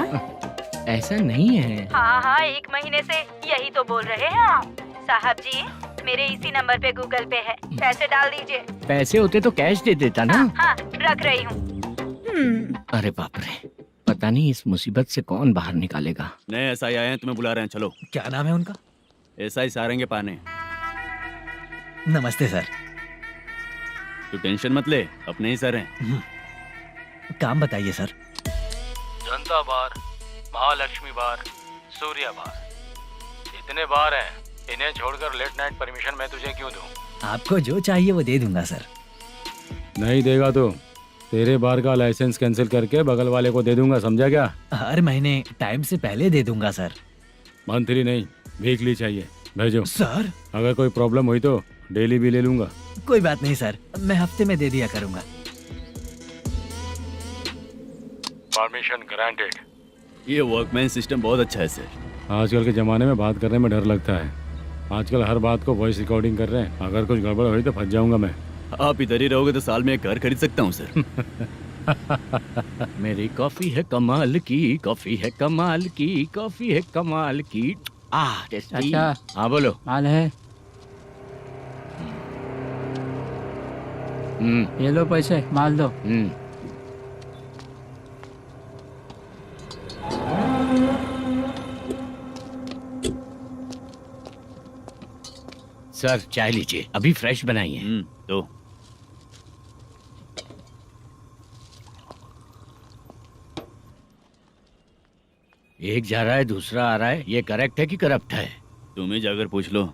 Speaker 6: ऐसा नहीं है।
Speaker 1: हाँ हाँ, 1 महीने से यही तो बोल रहे हैं आप। साहब जी, मेरे इसी नंबर पे गूगल पे है, पैसे डाल दीजिए।
Speaker 6: पैसे होते तो कैश दे देता ना।
Speaker 1: हाँ, रख रही हूँ।
Speaker 6: अरे बाप रे, पता नहीं इस मुसीबत से कौन बाहर निकालेगा।
Speaker 8: नए एसआई आए हैं, तुम्हें बुला रहे हैं, चलो।
Speaker 4: क्या नाम है उनका?
Speaker 8: एसआई सारंगे पाने।
Speaker 4: नमस्ते सर।
Speaker 8: तू टेंशन मत ले, अपने ही सर हैं।
Speaker 4: काम बताइए सर।
Speaker 7: जनता बार, महालक्ष्मी बार, सूर्या बार, इतने बार हैं, इन्हें छोड़कर लेट नाइट परमिशन मैं तुझे क्यों दूं?
Speaker 4: आपको जो चाहिए वो दे दूंगा सर।
Speaker 7: नहीं देगा तो तेरे बार का लाइसेंस कैंसिल करके बगल वाले को दे दूंगा, समझा क्या?
Speaker 4: हर महीने टाइम से पहले दे दूंगा सर।
Speaker 7: मंथली नहीं, वीकली चाहिए, भेजो।
Speaker 4: सर,
Speaker 7: अगर कोई प्रॉब्लम हुई तो डेली भी ले लूंगा।
Speaker 4: कोई बात नहीं सर, मैं हफ्ते में दे दिया करूंगा।
Speaker 7: Permission granted.
Speaker 8: ये वर्कमैन सिस्टम बहुत अच्छा है सर।
Speaker 7: आजकल के ज़माने में बात करने में डर लगता है। आजकल हर बात को वॉइस रिकॉर्डिंग कर रहे हैं, अगर कुछ गड़बड़ हुई तो फंस जाऊंगा मैं।
Speaker 8: आप इधर ही रहोगे तो साल में एक घर खरीद सकता हूँ सर।
Speaker 6: मेरी कॉफी है कमाल की, कॉफी है कमाल की, कॉफी है कमाल की। टेस्टी। अच्छा, हाँ बोलो।
Speaker 4: माल है।
Speaker 6: ये लो पैसे, माल दो। सर चाय लीजिए, अभी फ्रेश बनाई है।
Speaker 8: तो
Speaker 6: एक जा रहा है, दूसरा आ रहा है। ये करेक्ट है कि करप्ट है?
Speaker 8: तुम ही जाकर पूछ लो।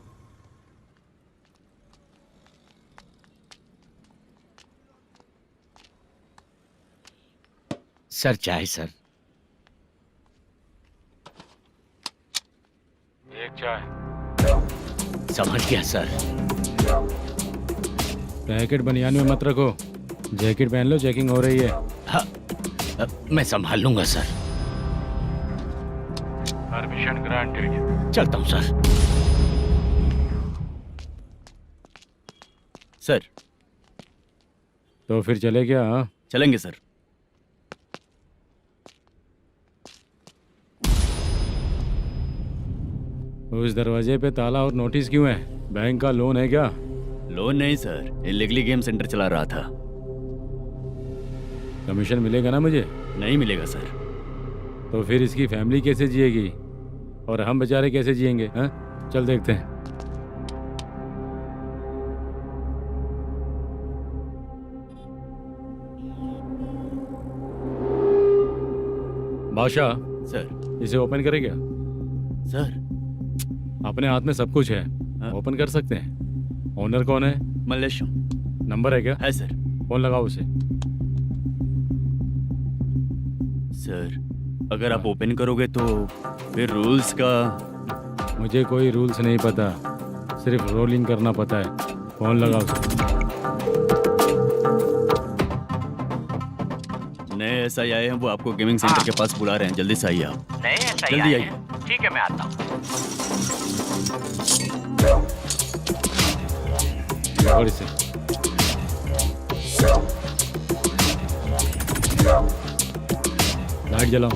Speaker 6: सर चाय सर।
Speaker 7: एक चाय।
Speaker 6: समझ गया सर।
Speaker 7: पैकेट बनियान में मत रखो, जैकेट पहन लो, चेकिंग हो रही है।
Speaker 6: हाँ, मैं संभाल लूंगा सर।
Speaker 7: Permission granted.
Speaker 6: चलता हूँ सर।
Speaker 8: सर
Speaker 7: तो फिर चले क्या? हाँ
Speaker 8: चलेंगे सर।
Speaker 7: उस दरवाजे पे ताला और नोटिस क्यों है? बैंक का लोन है क्या?
Speaker 8: लोन नहीं सर, इलीगली गेम सेंटर चला रहा था।
Speaker 7: कमीशन मिलेगा ना मुझे?
Speaker 8: नहीं मिलेगा सर।
Speaker 7: तो फिर इसकी फैमिली कैसे जिएगी और हम बेचारे कैसे जिएंगे? हाँ चल देखते हैं। बादशाह
Speaker 8: सर।
Speaker 7: इसे ओपन करे क्या?
Speaker 8: सर
Speaker 7: अपने हाथ में सब कुछ है, ओपन कर सकते हैं। ओनर कौन है?
Speaker 8: मल्लेशम।
Speaker 7: नंबर है क्या?
Speaker 8: है सर।
Speaker 7: फोन लगाओ उसे।
Speaker 8: सर अगर आप ओपन करोगे तो फिर रूल्स का।
Speaker 7: मुझे कोई रूल्स नहीं पता, सिर्फ रोलिंग करना पता है। फोन लगाओ उसे।
Speaker 8: नए SI आए हैं, वो आपको गेमिंग सेंटर के पास बुला रहे हैं। जल्दी से आइए आप।
Speaker 6: नए SI
Speaker 8: जल्दी
Speaker 6: आए
Speaker 8: आइए।
Speaker 6: हैं। ठीक है मैं आता हूँ।
Speaker 7: पकड़ इसे। लाइट जलाओ।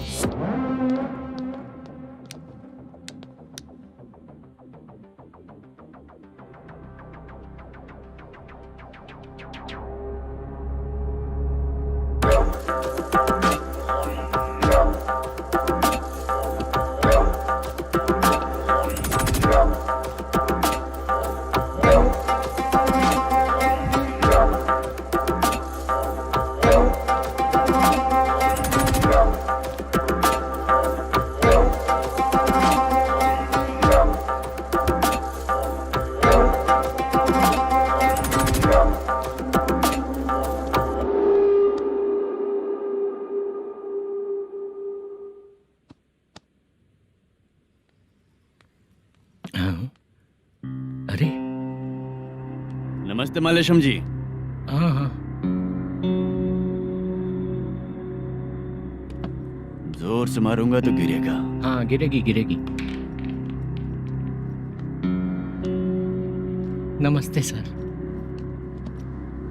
Speaker 6: अरे
Speaker 8: नमस्ते मल्लेशम जी।
Speaker 6: हाँ हाँ
Speaker 8: जोर से मारूंगा तो गिरेगा।
Speaker 6: हाँ गिरेगी गिरेगी। नमस्ते सर।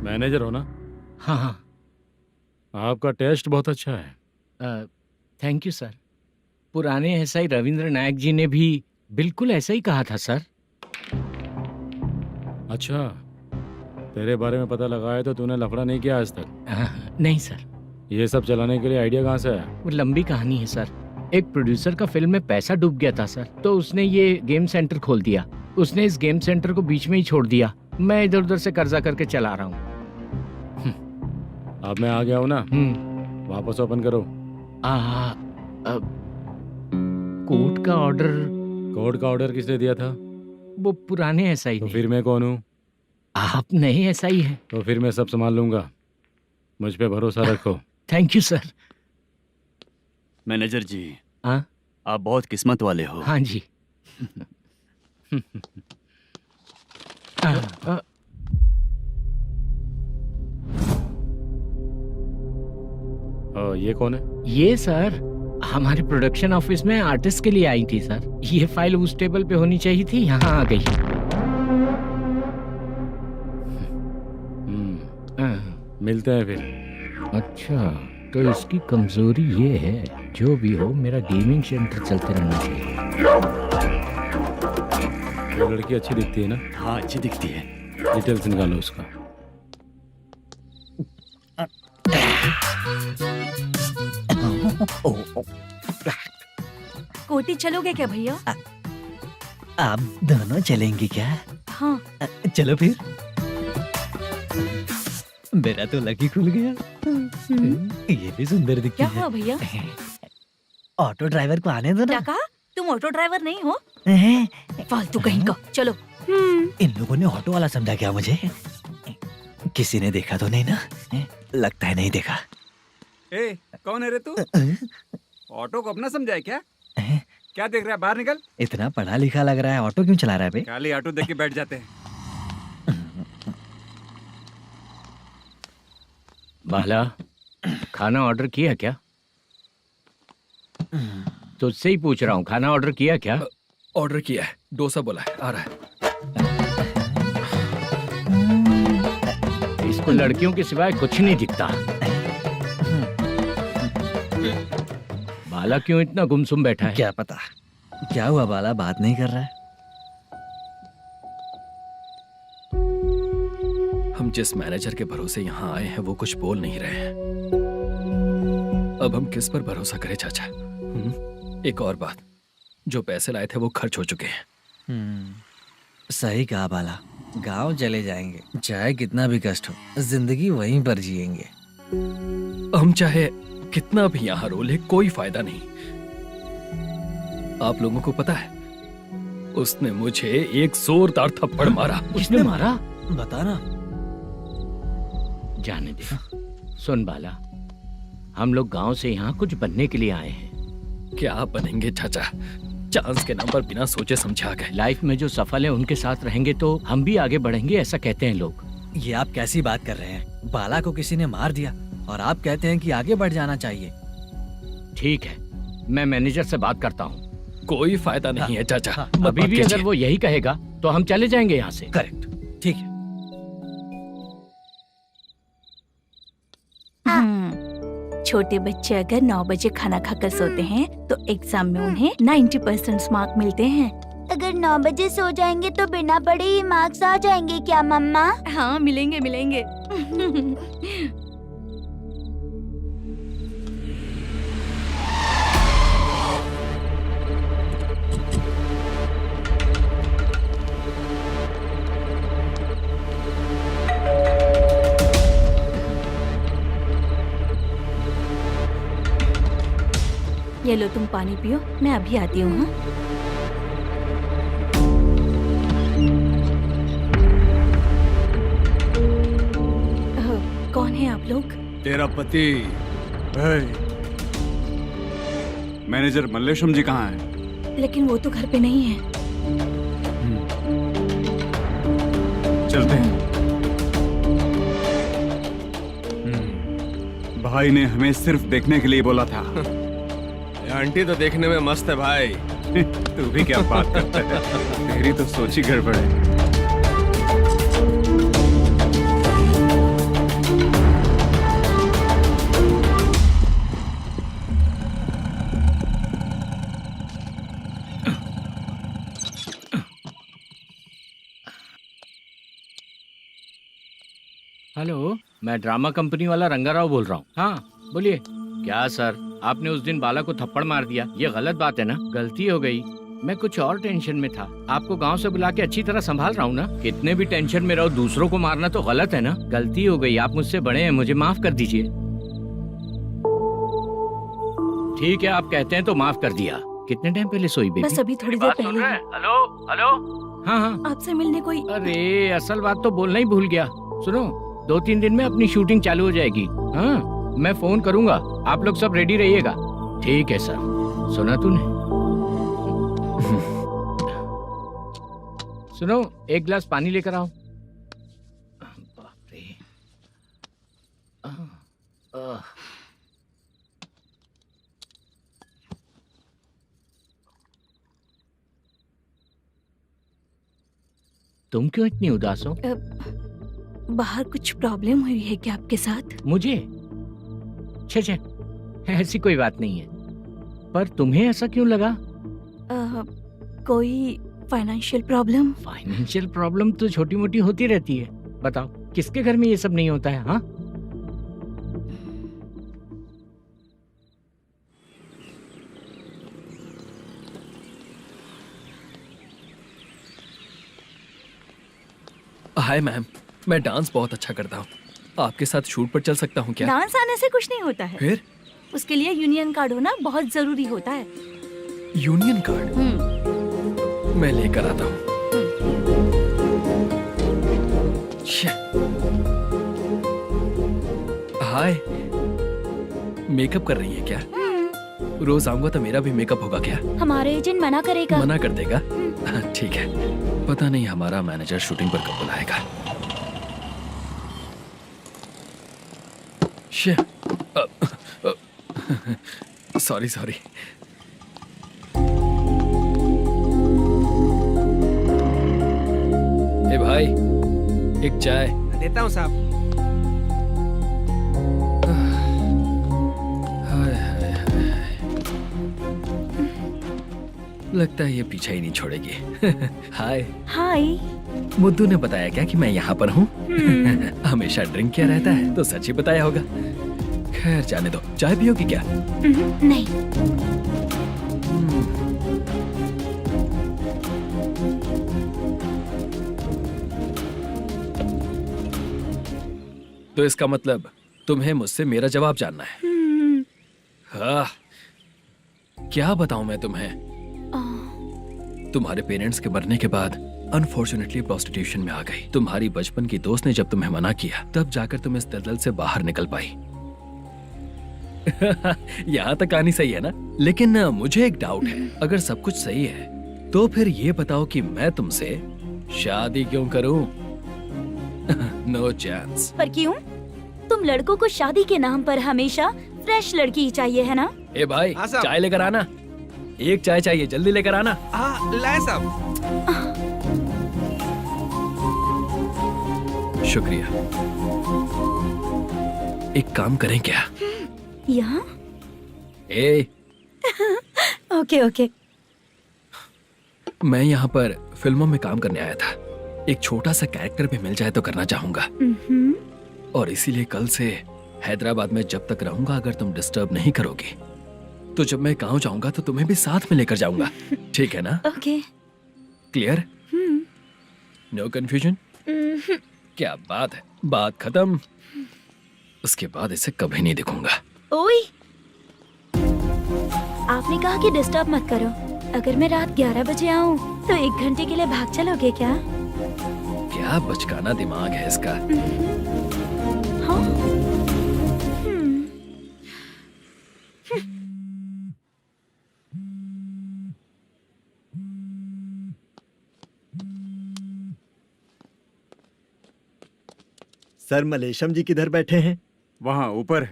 Speaker 7: मैनेजर हो ना?
Speaker 6: हाँ हाँ।
Speaker 7: आपका टेस्ट बहुत अच्छा है।
Speaker 6: Thank you sir. पुराने SI रविंद्र नायक जी ने भी बिल्कुल ऐसा ही कहा था सर।
Speaker 7: अच्छा, तेरे बारे में पता लगा है तो तूने लफड़ा नहीं किया आज तक?
Speaker 6: नहीं सर।
Speaker 7: ये सब चलाने के लिए आइडिया कहाँ से आया?
Speaker 6: वो लंबी कहानी है सर। एक प्रोड्यूसर का फिल्म में पैसा डूब गया था सर, तो उसने ये गेम सेंटर खोल दिया। उसने इस गेम सेंटर को बीच में ही छोड़ दिया। मैं इधर उधर से कर्जा करके चला रहा हूँ।
Speaker 7: अब मैं आ गया हूँ ना, वापस ओपन करो।
Speaker 6: कोर्ट का ऑर्डर।
Speaker 7: कोर्ट का ऑर्डर किसने दिया था?
Speaker 6: वो पुराने SI
Speaker 7: तो
Speaker 6: ने।
Speaker 7: फिर मैं कौन हूँ?
Speaker 6: आप नए SI हैं।
Speaker 7: तो फिर मैं सब संभाल लूंगा, मुझ पे भरोसा रखो।
Speaker 6: Thank you sir.
Speaker 8: मैनेजर जी,
Speaker 6: हाँ
Speaker 8: आप बहुत किस्मत वाले हो।
Speaker 6: हाँ जी।
Speaker 7: ये कौन है?
Speaker 6: ये सर हमारे प्रोडक्शन ऑफिस में आर्टिस्ट के लिए आई थी सर। ये फाइल उस टेबल पे होनी चाहिए थी, यहाँ आ गई।
Speaker 7: मिलते हैं फिर।
Speaker 6: अच्छा, तो इसकी कमजोरी ये है, जो भी हो मेरा गेमिंग सेंटर चलते रहना चाहिए।
Speaker 7: वो लड़की अच्छी दिखती है ना?
Speaker 8: हाँ अच्छी दिखती है।
Speaker 7: डिटेल्स निकालो उसका।
Speaker 2: कोटी चलोगे क्या भैया?
Speaker 4: आप दोनों चलेंगे क्या?
Speaker 2: हाँ।
Speaker 4: चलो फिर। मेरा तो लकी खुल गया। ये भी सुंदर दिखती
Speaker 2: क्या
Speaker 4: है।
Speaker 2: हुआ भैया?
Speaker 4: ऑटो ड्राइवर को आने दो
Speaker 2: क्या
Speaker 4: ना।
Speaker 2: कहा? तुम ऑटो ड्राइवर नहीं हो? फालतू कहीं का। चलो।
Speaker 4: इन लोगों ने ऑटो वाला समझा क्या मुझे? किसी ने देखा तो नहीं ना? लगता है नहीं देखा।
Speaker 3: ए, कौन है रे तू? ऑटो को अपना समझा है क्या? क्या देख रहा है? बाहर निकल।
Speaker 4: इतना पढ़ा लिखा लग रहा है, ऑटो क्यों चला रहा है बे?
Speaker 3: खाली ऑटो देख के बैठ जाते हैं।
Speaker 6: बाला, खाना ऑर्डर किया क्या? तुझसे ही पूछ रहा हूँ, खाना ऑर्डर किया क्या?
Speaker 11: ऑर्डर किया है, डोसा बोला है, आ रहा है।
Speaker 6: इसको लड़कियों के सिवाय कुछ नहीं दिखता। बाला क्यों इतना गुमसुम बैठा है?
Speaker 4: क्या पता क्या हुआ, बाला बात नहीं कर रहा है।
Speaker 11: हम जिस मैनेजर के भरोसे यहाँ आए हैं वो कुछ बोल नहीं रहे हैं। अब हम किस पर भरोसा करें चाचा? एक और बात, जो पैसे लाए थे वो खर्च हो चुके हैं।
Speaker 4: सही कहा बाला, गांव चले जाएंगे, चाहे कितना भी कष्ट हो, जिंदगी वहीं पर जिएंगे।
Speaker 11: हम चाहे कितना भी यहाँ रो ले, कोई फायदा नहीं। आप लोगों को पता है, उसने मुझे एक जोरदार थप्पड़ मारा।
Speaker 6: उसने मारा?
Speaker 4: बता ना।
Speaker 6: जाने दे। सुन बाला, हम लोग गांव से यहाँ कुछ बनने के लिए आए हैं।
Speaker 11: क्या बनेंगे चाचा? चांस के नाम पर बिना सोचे समझे आ गए।
Speaker 6: लाइफ में जो सफल है उनके साथ रहेंगे तो हम भी आगे बढ़ेंगे, ऐसा कहते हैं लोग।
Speaker 4: ये आप कैसी बात कर रहे हैं? बाला को किसी ने मार दिया और आप कहते हैं कि आगे बढ़ जाना चाहिए।
Speaker 6: ठीक है, मैं मैनेजर से बात करता हूँ।
Speaker 11: कोई फायदा नहीं है चाचा।
Speaker 6: अभी भी अगर वो यही कहेगा तो हम चले जाएंगे यहाँ से।
Speaker 4: करेक्ट, ठीक है।
Speaker 2: छोटे बच्चे अगर 9 बजे खाना खाकर सोते हैं तो एग्जाम में उन्हें 90% मार्क मिलते हैं।
Speaker 1: अगर 9 बजे सो जाएंगे तो बिना पढ़े ही मार्क्स आ जाएंगे क्या मम्मा?
Speaker 2: हाँ, मिलेंगे मिलेंगे। ये लो, तुम पानी पियो, मैं अभी आती हूँ। हाँ? कौन है आप लोग?
Speaker 3: तेरा पति। मैनेजर मल्लेशम जी कहाँ हैं?
Speaker 2: लेकिन वो तो घर पे नहीं है।
Speaker 3: चलते हैं। भाई ने हमें सिर्फ देखने के लिए बोला था।
Speaker 12: आंटी तो देखने में मस्त है भाई।
Speaker 3: तू भी क्या बात करता है? तेरी तो सोच ही गड़बड़ है।
Speaker 6: हेलो, मैं ड्रामा कंपनी वाला रंगाराव बोल रहा हूँ। हाँ बोलिए। क्या सर, आपने उस दिन बाला को थप्पड़ मार दिया, ये गलत बात है ना? गलती हो गई, मैं कुछ और टेंशन में था। आपको गांव से बुला के अच्छी तरह संभाल रहा हूँ ना। कितने भी टेंशन में रहो, दूसरों को मारना तो गलत है ना। गलती हो गई, आप मुझसे बड़े हैं, मुझे माफ कर दीजिए। ठीक है, आप कहते हैं तो माफ कर दिया। कितने टाइम पहले सोई बेबी?
Speaker 2: बस अभी थोड़ी देर पहले।
Speaker 6: Hello hello. हाँ हाँ,
Speaker 2: आपसे मिलने कोई।
Speaker 6: अरे असल बात तो बोलना ही भूल गया। सुनो, 2-3 दिन में अपनी शूटिंग चालू हो जाएगी। हाँ, मैं फोन करूंगा, आप लोग सब रेडी रहिएगा। ठीक है सर। सुना तूने? सुनो, एक गिलास पानी लेकर आओ। बाप रे। तुम क्यों इतनी उदास हो?
Speaker 2: बाहर कुछ प्रॉब्लम हुई है क्या आपके साथ?
Speaker 6: मुझे? छे, ऐसी कोई बात नहीं है। पर तुम्हें ऐसा क्यों लगा?
Speaker 2: कोई फाइनेंशियल प्रॉब्लम?
Speaker 6: फाइनेंशियल प्रॉब्लम तो छोटी मोटी होती रहती है। बताओ, किसके घर में ये सब नहीं होता है? हाँ,
Speaker 11: हाय मैम, मैं डांस बहुत अच्छा करता हूँ। आपके साथ शूट पर चल सकता हूँ क्या?
Speaker 2: डांस आने से कुछ नहीं होता है।
Speaker 11: फिर?
Speaker 2: उसके लिए यूनियन कार्ड होना बहुत जरूरी होता है।
Speaker 11: Union card? मैं लेकर आता हूँ। हाय, मेकअप कर रही है क्या? रोज आऊंगा तो मेरा भी मेकअप होगा क्या?
Speaker 1: हमारे एजेंट मना करेगा।
Speaker 11: मना कर देगा? ठीक है, पता नहीं हमारा मैनेजर शूटिंग पर कब बुलाएगा। Sorry sorry. ए भाई, एक चाय।
Speaker 12: देता हूँ साहब।
Speaker 11: लगता है ये पीछा ही नहीं छोड़ेगी। हाय।
Speaker 1: हाय।
Speaker 11: मुद्दू ने बताया क्या कि मैं यहाँ पर हूँ? हमेशा ड्रिंक किया रहता है तो सच ही बताया होगा। खैर जाने दो, चाय पियोगी क्या?
Speaker 1: नहीं।
Speaker 11: तो इसका मतलब तुम्हें मुझसे मेरा जवाब जानना है? हाँ, क्या बताऊं मैं तुम्हें? तुम्हारे पेरेंट्स के मरने के बाद अनफॉर्चुनेटली प्रोस्टिट्यूशन में आ गई। तुम्हारी बचपन की दोस्त ने जब तुम्हें मना किया तब जाकर तुम इस दलदल से बाहर निकल पाई। यहाँ तक कहानी सही है ना? लेकिन मुझे एक डाउट है, अगर सब कुछ सही है तो फिर ये बताओ कि मैं तुमसे शादी क्यों करूं? No chance.
Speaker 1: पर क्यों? तुम लड़कों को शादी के नाम पर हमेशा फ्रेश लड़की ही चाहिए है ना?
Speaker 11: ए भाई,
Speaker 12: हाँ साहब।
Speaker 11: चाय लेकर आना। एक चाय चाहिए, जल्दी लेकर आना।
Speaker 12: हाँ लाए साहब।
Speaker 11: शुक्रिया। एक काम करें क्या?
Speaker 1: यहाँ?
Speaker 11: ए,
Speaker 1: ओके ओके।
Speaker 11: मैं यहाँ पर फिल्मों में काम करने आया था। एक छोटा सा कैरेक्टर भी मिल जाए तो करना चाहूंगा। और इसीलिए कल से हैदराबाद में जब तक रहूंगा, अगर तुम डिस्टर्ब नहीं करोगी तो जब मैं गांव जाऊंगा तो तुम्हें भी साथ में लेकर जाऊंगा। ठीक है ना?
Speaker 1: ओके।
Speaker 11: क्लियर? No confusion? क्या बात है, बात खत्म। उसके बाद इसे कभी नहीं दिखूंगा।
Speaker 1: ओए, आपने कहा कि डिस्टर्ब मत करो। अगर मैं रात 11 बजे आऊँ तो 1 घंटे के लिए भाग चलोगे क्या?
Speaker 11: क्या बचकाना दिमाग है इसका।
Speaker 1: हाँ?
Speaker 10: सर, मलेशम जी किधर बैठे हैं?
Speaker 3: वहाँ ऊपर।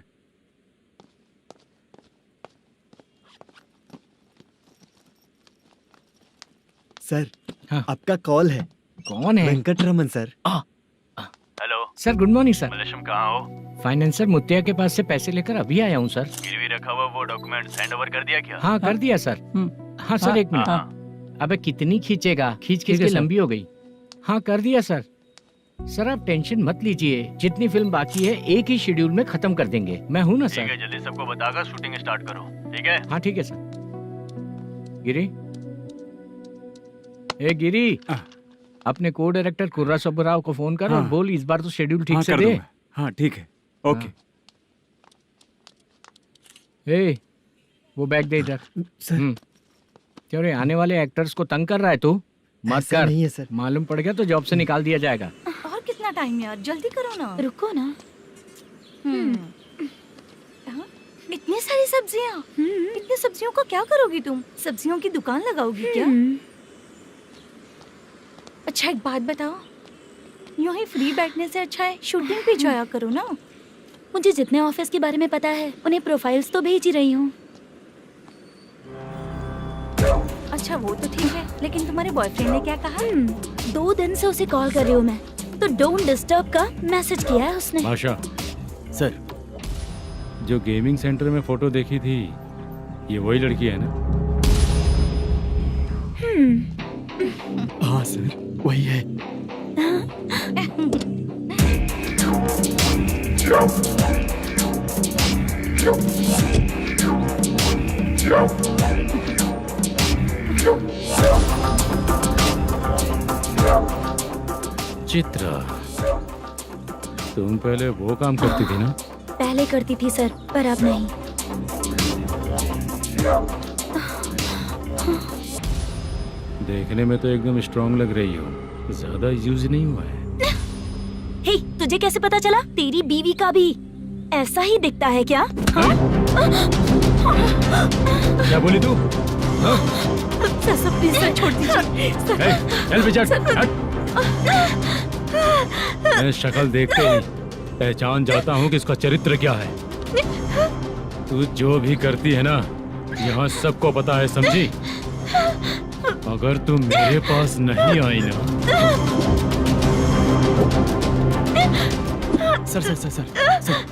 Speaker 10: सर,
Speaker 6: हाँ।
Speaker 10: आपका कॉल है।
Speaker 6: कौन है?
Speaker 10: Venkataraman sir.
Speaker 8: Hello
Speaker 6: sir, good morning sir.
Speaker 8: Malesham, कहाँ हो?
Speaker 6: फाइनेंसर मुत्तिया के पास से पैसे लेकर अभी आया हूँ सर।
Speaker 8: गिरवी रखा हुआ वो डॉक्यूमेंट हैंड ओवर कर दिया क्या?
Speaker 6: हाँ, कर दिया सर। हाँ सर, 1 मिनट। अबे कितनी खींचेगा, खींच खींच के लंबी हो गई। हाँ, कर दिया सर। सर आप टेंशन मत लीजिए, जितनी फिल्म बाकी है एक ही शेड्यूल में खत्म कर देंगे। मैं हूँ ना
Speaker 8: ठीक
Speaker 6: सर।
Speaker 8: है, जल्दी सबको बताकर शूटिंग स्टार्ट करो। ठीक है?
Speaker 6: हाँ ठीक है सर। गिरी, ए गिरी, अपने को डायरेक्टर कुर्रा सुब्बराव को फोन कर और बोल इस बार तो शेड्यूल ठीक से दे।
Speaker 3: हाँ ठीक है, ओके।
Speaker 6: ए, वो बैग दे इधर।
Speaker 10: सर,
Speaker 6: क्यों रे, आने वाले एक्टर्स को तंग कर रहा है तू? मत
Speaker 10: ऐसा
Speaker 6: कर।
Speaker 10: नहीं है सर।
Speaker 6: मालूम पड़ गया तो जॉब से निकाल दिया जाएगा।
Speaker 2: और कितना टाइम यार, जल्दी करो ना।
Speaker 1: रुको ना।
Speaker 2: हाँ? इतनी सारी सब्जियाँ। इतनी सब्जियों का क्या करोगी तुम? सब्जियों की दुकान लगाओगी क्या? अच्छा एक बात बताओ, यूं ही फ्री बैठने से अच्छा है शूटिंग पे जाया करो ना।
Speaker 1: मुझे जितने ऑफिस के बारे में पता है उन्हें प्रोफाइल्स तो भेज ही रही हूँ।
Speaker 2: अच्छा वो तो ठीक है, लेकिन तुम्हारे बॉयफ्रेंड ने क्या कहा?
Speaker 1: 2 दिन से उसे कॉल कर रही हूँ मैं, तो डोंट डिस्टर्ब का मैसेज किया है उसने।
Speaker 7: भाषा,
Speaker 10: सर,
Speaker 7: जो गेमिंग सेंटर में फोटो देखी थी, ये वही लड़की है ना?
Speaker 10: हाँ सर, वही है।
Speaker 7: चित्रा, तुम पहले वो काम करती थी ना?
Speaker 1: पहले करती थी सर, पर अब नहीं।
Speaker 7: देखने में तो एकदम स्ट्रांग लग रही हो, ज्यादा यूज नहीं हुआ है।
Speaker 1: हे, तुझे कैसे पता चला? तेरी बीवी का भी ऐसा ही दिखता है क्या? हाँ?
Speaker 7: क्या बोली तू?
Speaker 2: सर प्लीज सर, छोड़ दीजिए सर।
Speaker 7: चल बेटा, मैं शक्ल देखते ही पहचान जाता हूँ कि इसका चरित्र क्या है। तू जो भी करती है ना, यहाँ सबको पता है, समझी? अगर तू मेरे पास नहीं आई ना।
Speaker 10: सर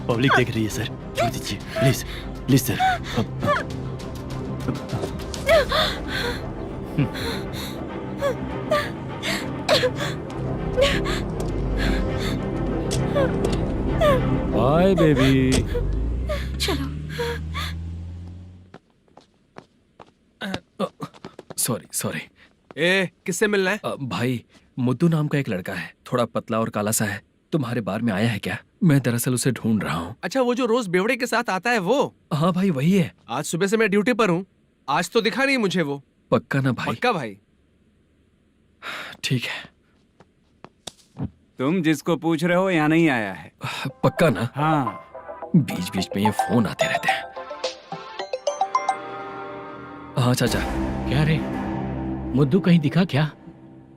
Speaker 10: पब्लिक देख रही है सर, छोड़ दीजिए please please sir.
Speaker 7: Bye baby.
Speaker 11: Sorry sorry.
Speaker 12: ए, किससे मिलना है?
Speaker 11: भाई, मुद्दू नाम का एक लड़का है, थोड़ा पतला और काला सा है। तुम्हारे बार में आया है क्या? मैं दरअसल उसे ढूंढ रहा हूँ।
Speaker 12: अच्छा, वो जो रोज बेवड़े के साथ आता है वो?
Speaker 11: हाँ भाई, वही है।
Speaker 12: आज सुबह से मैं ड्यूटी पर हूँ, आज तो दिखा नहीं मुझे वो।
Speaker 11: पक्का ना भाई?
Speaker 12: पक्का भाई।
Speaker 11: ठीक है।
Speaker 3: तुम जिसको पूछ रहे हो यहाँ नहीं आया है?
Speaker 11: पक्का ना?
Speaker 3: हाँ।
Speaker 11: बीच बीच में ये फोन आते रहते हैं। हाँ चाचा।
Speaker 6: क्या रे, मुद्दू कहीं दिखा क्या?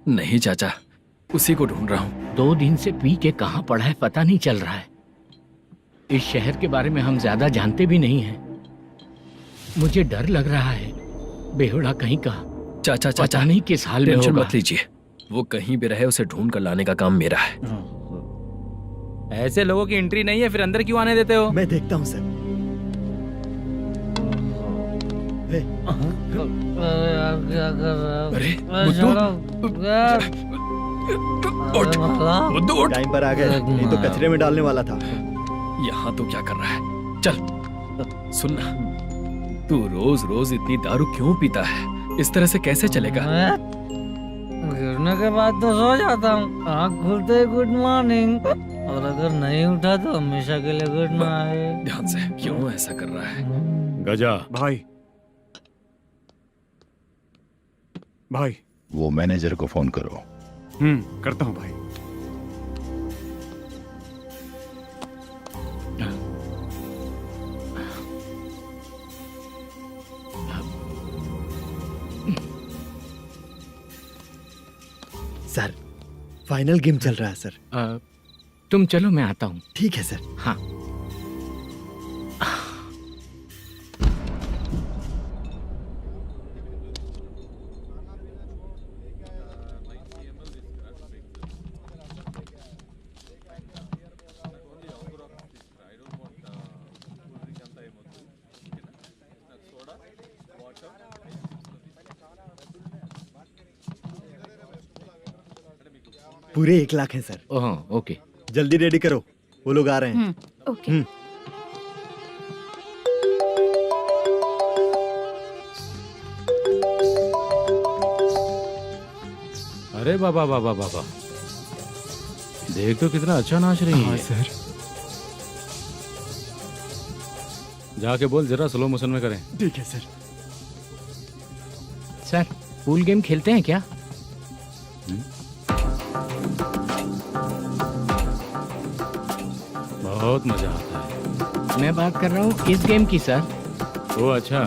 Speaker 11: नहीं चाचा, उसी को ढूंढ रहा हूँ।
Speaker 6: 2 दिन से पी के कहाँ पड़ा है पता नहीं चल रहा है। इस शहर के बारे में हम ज्यादा जानते भी नहीं हैं। मुझे डर लग रहा है, बेहुड़ा कहीं का।
Speaker 11: चाचा
Speaker 6: पता नहीं किस हाल में
Speaker 11: टेंशन
Speaker 6: होगा।
Speaker 11: मत लीजिए, वो कहीं भी रहे उसे ढूंढ कर लाने का काम मेरा है।
Speaker 8: ऐसे लोगों की एंट्री नहीं है, फिर अंदर क्यों आने देते हो?
Speaker 10: मैं देखता हूँ सर।
Speaker 11: अरे मुद्दू उठ।
Speaker 10: टाइम पर आ गए, नहीं तो कचरे में डालने वाला था।
Speaker 11: यहाँ तो क्या कर रहा है? चल सुनना, तू रोज रोज इतनी दारू क्यों पीता है? इस तरह से कैसे चलेगा?
Speaker 4: गिरने के बाद तो सो जाता हूँ, आँख खुलते ही गुड मॉर्निंग, और अगर नहीं उठा तो हमेशा के लिए गुड नाइट।
Speaker 11: ध्यान से, क्यों ऐसा कर रहा है?
Speaker 7: गजा
Speaker 3: भाई, भाई
Speaker 13: वो मैनेजर को फोन करो।
Speaker 3: करता हूँ भाई।
Speaker 10: सर, फाइनल गेम चल रहा है सर।
Speaker 6: तुम चलो, मैं आता हूँ।
Speaker 10: ठीक है सर।
Speaker 6: हाँ।
Speaker 10: पूरे 1 लाख हैं सर।
Speaker 6: ओह, ओके।
Speaker 10: जल्दी रेडी करो, वो लोग आ रहे हैं।
Speaker 2: ओके।
Speaker 7: अरे बाबा बाबा बाबा, देख तो कितना अच्छा नाच रही है।
Speaker 10: सर।
Speaker 7: जाके बोल जरा स्लो मोशन में करें।
Speaker 10: ठीक है सर।
Speaker 6: सर, पूल गेम खेलते हैं क्या?
Speaker 7: बहुत मजा आता है।
Speaker 6: मैं बात कर रहा हूँ इस गेम की सर।
Speaker 7: ओ अच्छा,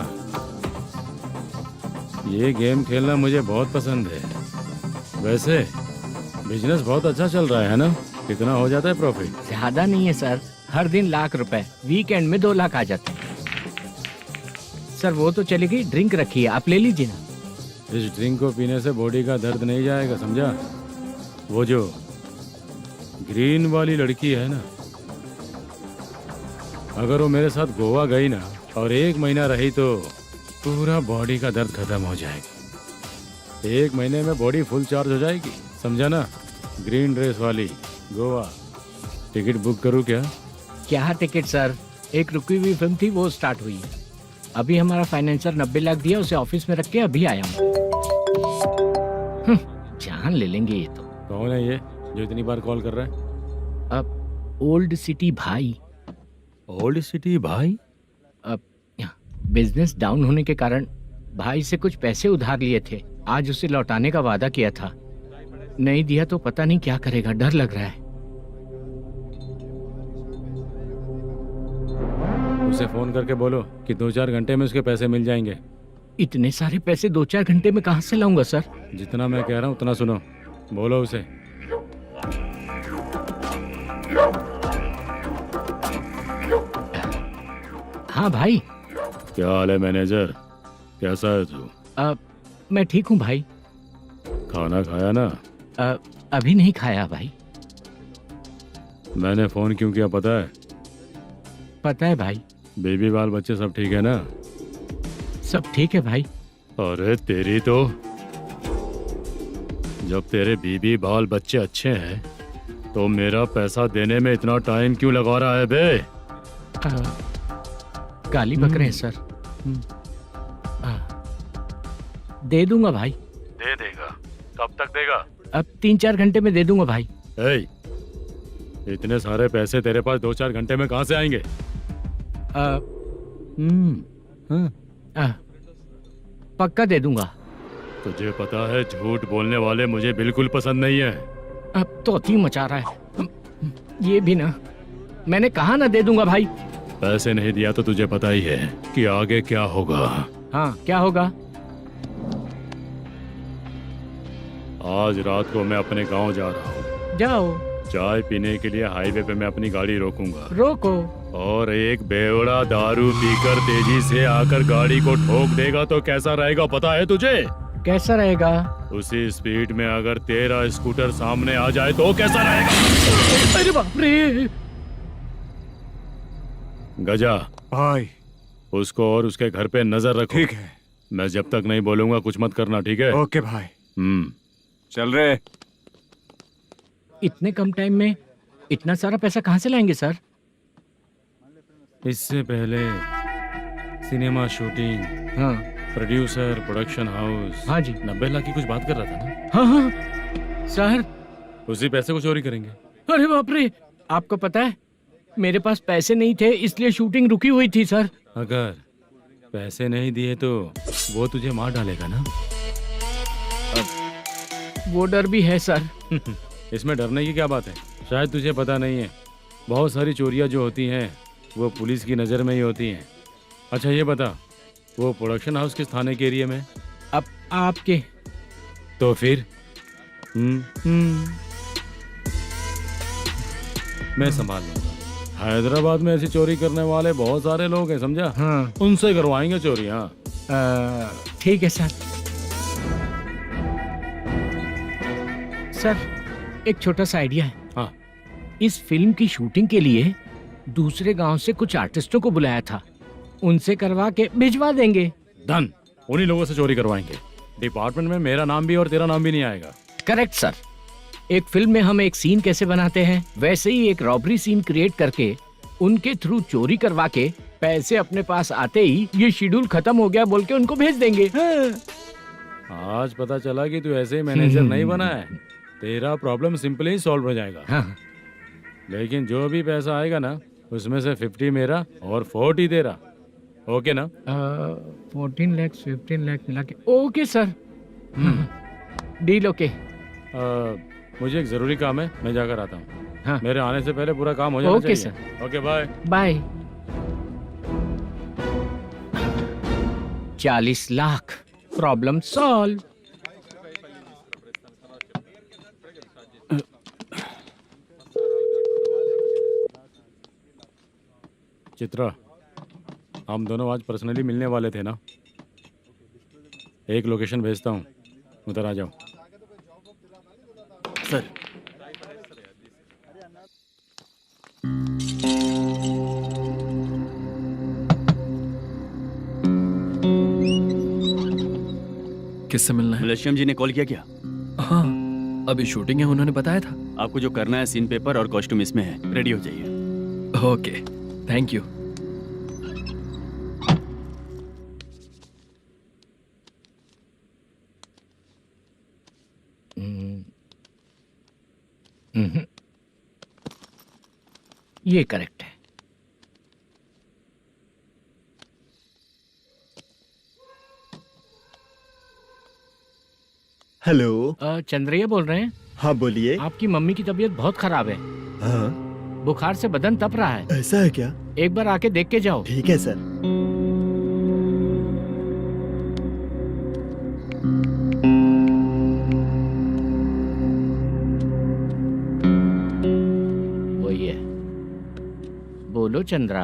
Speaker 7: ये गेम खेलना मुझे बहुत पसंद है। वैसे बिजनेस बहुत अच्छा चल रहा है ना? कितना हो जाता है प्रॉफिट?
Speaker 6: ज्यादा नहीं है सर, हर दिन लाख रुपए, वीकेंड में 2 लाख आ जाते हैं। सर वो तो चलेगी, ड्रिंक रखी है, आप ले लीजिए ना।
Speaker 7: इस ड्रिंक को पीने से बॉडी का दर्द नहीं जाएगा, समझा? वो जो ग्रीन वाली लड़की है ना, अगर वो मेरे साथ गोवा गई ना और 1 महीना रही तो पूरा बॉडी का दर्द खत्म हो जाएगा। 1 महीने में बॉडी फुल चार्ज हो जाएगी, समझा ना? ग्रीन ड्रेस वाली गोवा। टिकट बुक करूँ क्या?
Speaker 6: क्या टिकट सर, एक रुकी हुई फिल्म थी, वो स्टार्ट हुई है। अभी हमारा फाइनेंसर 90 लाख दिया, उसे ऑफिस में रख के अभी आया हूँ। जान ले लेंगे ये तो।
Speaker 7: कौन है ये जो इतनी बार कॉल कर रहा है?
Speaker 6: अब ओल्ड सिटी भाई।
Speaker 7: ओल्ड सिटी भाई?
Speaker 6: अब बिजनेस डाउन होने के कारण भाई से कुछ पैसे उधार लिए थे। आज उसे लौटाने का वादा किया था, नहीं दिया तो पता नहीं क्या करेगा, डर लग रहा है।
Speaker 7: उसे फोन करके बोलो कि 2-4 घंटे में उसके पैसे मिल जाएंगे।
Speaker 6: इतने सारे पैसे 2-4 घंटे में कहाँ से लाऊंगा सर?
Speaker 7: जितना मैं कह रहा हूँ उतना सुनो, बोलो उसे।
Speaker 6: हाँ भाई।
Speaker 7: क्या हाल है मैनेजर, कैसा है तू?
Speaker 6: मैं ठीक हूँ भाई।
Speaker 7: खाना खाया ना?
Speaker 6: अभी नहीं खाया भाई।
Speaker 7: मैंने फोन क्यों किया पता है?
Speaker 6: पता है भाई।
Speaker 7: बेबी बाल बच्चे सब ठीक है ना?
Speaker 6: सब ठीक है भाई।
Speaker 7: अरे तेरी तो, जब तेरे बीबी बाल बच्चे अच्छे हैं तो मेरा पैसा देने में इतना टाइम क्यों लगा रहा है बे?
Speaker 6: गाली बक रहे हैं सर। दे दूंगा भाई।
Speaker 7: दे देगा? कब तक देगा?
Speaker 6: अब 3-4 घंटे में दे दूंगा भाई।
Speaker 7: इतने सारे पैसे तेरे पास 2-4 घंटे में कहाँ से आएंगे?
Speaker 6: पक्का दे दूंगा।
Speaker 7: तुझे पता है झूठ बोलने वाले मुझे बिल्कुल पसंद नहीं है।
Speaker 6: अब तोती मचा रहा है ये भी ना। मैंने कहा ना दे दूंगा भाई।
Speaker 7: पैसे नहीं दिया तो तुझे पता ही है कि आगे क्या होगा।
Speaker 6: हाँ क्या होगा?
Speaker 7: आज रात को मैं अपने गांव जा रहा हूँ।
Speaker 6: जाओ।
Speaker 7: चाय पीने के लिए हाईवे पे मैं अपनी गाड़ी रोकूंगा।
Speaker 6: रोको।
Speaker 7: और एक बेवड़ा दारू पीकर तेजी से आकर गाड़ी को ठोक देगा तो कैसा रहेगा पता है तुझे?
Speaker 6: कैसा रहेगा?
Speaker 7: उसी स्पीड में अगर तेरा स्कूटर सामने आ जाए तो कैसा रहेगा?
Speaker 6: अरे बाप रे।
Speaker 7: गजा
Speaker 3: भाई,
Speaker 7: उसको और उसके घर पे नजर रखो।
Speaker 3: ठीक है।
Speaker 7: मैं जब तक नहीं बोलूंगा कुछ मत करना, ठीक है?
Speaker 3: ओके भाई। चल रहे।
Speaker 6: इतने कम टाइम में इतना सारा पैसा कहाँ से लाएंगे सर?
Speaker 7: इससे पहले सिनेमा शूटिंग,
Speaker 6: हाँ,
Speaker 7: प्रोड्यूसर, प्रोडक्शन हाउस।
Speaker 6: हाँ जी।
Speaker 7: 90 लाख की कुछ बात कर रहा था ना?
Speaker 6: हाँ हाँ सर।
Speaker 7: उसी पैसे को चोरी करेंगे।
Speaker 6: अरे बाप रे, आपको पता है मेरे पास पैसे नहीं थे इसलिए शूटिंग रुकी हुई थी सर।
Speaker 7: अगर पैसे नहीं दिए तो वो तुझे मार डालेगा ना?
Speaker 6: वो डर भी है सर।
Speaker 7: इसमें डरने की क्या बात है? शायद तुझे पता नहीं है, बहुत सारी चोरियां जो होती हैं वो पुलिस की नज़र में ही होती हैं। अच्छा ये बता, वो प्रोडक्शन हाउस किस थाने के एरिया में?
Speaker 6: अब आपके।
Speaker 7: तो फिर मैं संभाल लूंगा। हैदराबाद में ऐसी चोरी करने वाले बहुत सारे लोग हैं, समझा?
Speaker 6: हाँ।
Speaker 7: उनसे करवाएंगे चोरी। हाँ
Speaker 6: ठीक है सर। सर एक छोटा सा आइडिया है।
Speaker 7: हाँ।
Speaker 6: इस फिल्म की शूटिंग के लिए दूसरे गांव से कुछ आर्टिस्टों को बुलाया था, उनसे करवा के भिजवा देंगे।
Speaker 7: डन, उन्हीं लोगों से चोरी करवाएंगे। डिपार्टमेंट में मेरा नाम भी और तेरा नाम भी नहीं आएगा।
Speaker 6: Correct sir. एक फिल्म में हम एक सीन कैसे बनाते हैं वैसे ही एक रॉबरी सीन क्रिएट करके उनके थ्रू चोरी करवा के पैसे अपने पास आते ही ये शेड्यूल खत्म हो गया बोल के उनको भेज देंगे।
Speaker 7: आज पता चला कि तू ऐसे ही मैनेजर नहीं बना है। तेरा प्रॉब्लम सिंपली ही सॉल्व हो जाएगा।
Speaker 6: हाँ।
Speaker 7: लेकिन जो भी पैसा आएगा ना उसमें से 50 मेरा और 40 तेरा। ओके ना?
Speaker 6: 14 लाख 15 लाख मिला के। Okay sir. Deal okay.
Speaker 7: मुझे एक जरूरी काम है, मैं जाकर आता हूँ।
Speaker 6: हाँ।
Speaker 7: मेरे आने से पहले पूरा काम हो जाना
Speaker 6: ओके
Speaker 7: चाहिए।
Speaker 6: Sir.
Speaker 7: Okay bye.
Speaker 6: Bye. 40 lakh, problem solve.
Speaker 7: Chitra, हम दोनों आज पर्सनली मिलने वाले थे ना? एक लोकेशन भेजता हूँ, उधर आ जाओ।
Speaker 8: सर
Speaker 11: किससे मिलना है?
Speaker 8: मलेशियम जी ने कॉल किया क्या?
Speaker 11: हाँ अभी शूटिंग है, उन्होंने बताया था।
Speaker 8: आपको जो करना है सीन पेपर और कॉस्ट्यूम इसमें है, रेडी हो जाइए।
Speaker 11: Okay thank you.
Speaker 6: ये करेक्ट है।
Speaker 10: हेलो।
Speaker 6: चंद्रैया बोल रहे हैं?
Speaker 10: हाँ बोलिए।
Speaker 6: आपकी मम्मी की तबीयत बहुत खराब है।
Speaker 10: हाँ
Speaker 6: बुखार से बदन तप रहा है।
Speaker 10: ऐसा है क्या?
Speaker 6: एक बार आके देख के जाओ।
Speaker 10: ठीक है सर।
Speaker 6: वही है। बोलो चंद्रा।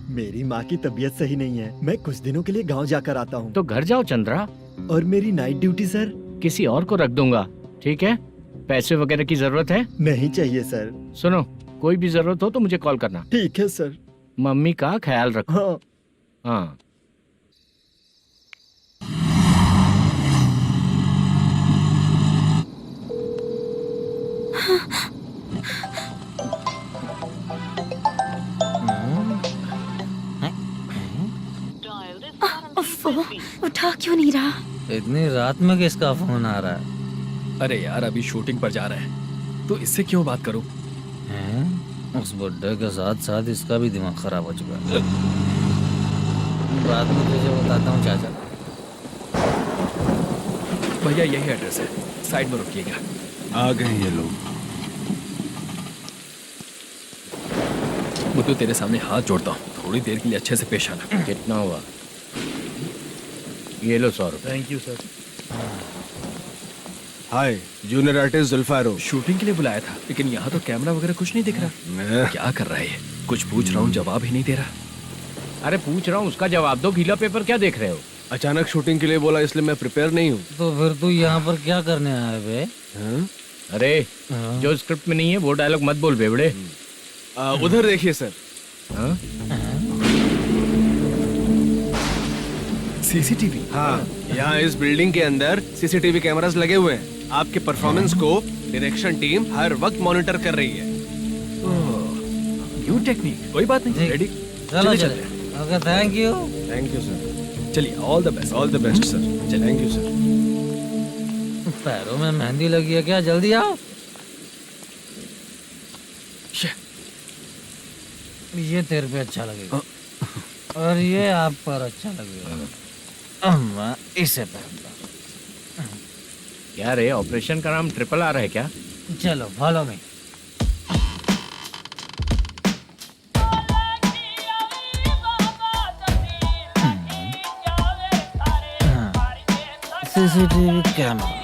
Speaker 10: मेरी माँ की तबीयत सही नहीं है, मैं कुछ दिनों के लिए गांव जाकर आता हूँ।
Speaker 6: तो घर जाओ चंद्रा।
Speaker 10: और मेरी नाइट ड्यूटी सर?
Speaker 6: किसी और को रख दूंगा, ठीक है? पैसे वगैरह की जरूरत है?
Speaker 10: नहीं चाहिए सर।
Speaker 6: सुनो, कोई भी जरूरत हो तो मुझे कॉल करना।
Speaker 10: ठीक है सर।
Speaker 6: मम्मी का ख्याल रखो।
Speaker 10: हाँ।
Speaker 6: हाँ।
Speaker 1: उठा क्यों नहीं रहा?
Speaker 4: इतनी रात में किसका फोन आ रहा है?
Speaker 11: अरे यार अभी शूटिंग पर जा रहे हैं, तो इससे क्यों बात करूं?
Speaker 4: उस बुड्ढे के साथ साथ इसका भी दिमाग खराब हो चुका है। रात में तुझे बताता हूँ चाचा।
Speaker 11: भैया यही एड्रेस है, साइड में रुकिएगा।
Speaker 12: आ गए ये लोग।
Speaker 11: मुझे तेरे सामने हाथ जोड़ता हूँ, थोड़ी देर के लिए अच्छे से पेश आना।
Speaker 6: कितना हुआ? ये लो 100 रुपए।
Speaker 12: Thank you sir. Hi, junior artist Zulfar हो।
Speaker 11: शूटिंग के लिए बुलाया था, लेकिन यहाँ तो कैमरा वगैरह कुछ नहीं दिख रहा। क्या कर रहा है ये? कुछ पूछ रहा हूँ, जवाब ही नहीं दे रहा।
Speaker 6: अरे पूछ रहा हूँ, उसका जवाब दो। गीला पेपर क्या देख रहे हो?
Speaker 12: अचानक शूटिंग के लिए बोला, इसलिए मैं प्रिपेयर नहीं हूँ।
Speaker 4: तो फिर तू यहाँ पर क्या करने आया बे?
Speaker 6: अरे जो स्क्रिप्ट में नहीं है वो डायलॉग मत बोल बेवड़े।
Speaker 12: उधर देखिए सर।
Speaker 11: सीसीटीवी?
Speaker 12: हाँ, यहाँ इस बिल्डिंग के अंदर सीसीटीवी कैमरास लगे हुए हैं। आपके परफॉर्मेंस को डायरेक्शन टीम हर वक्त मॉनिटर कर रही है।
Speaker 11: न्यू टेक्निक, कोई बात नहीं। रेडी?
Speaker 4: चलो चले। Okay, thank you.
Speaker 12: Thank you sir.
Speaker 11: चलिए, all the best.
Speaker 12: All the best sir. Thank you sir.
Speaker 4: पैरों में मेहंदी लगी है क्या? जल्दी आओ। ये तेरे पे अच्छा लगेगा और ये आप पर अच्छा लगेगा। मैं इसे पहनता।
Speaker 6: क्या रे, ऑपरेशन का नाम ट्रिपल आर है क्या?
Speaker 4: चलो फॉलो मी। CCTV camera.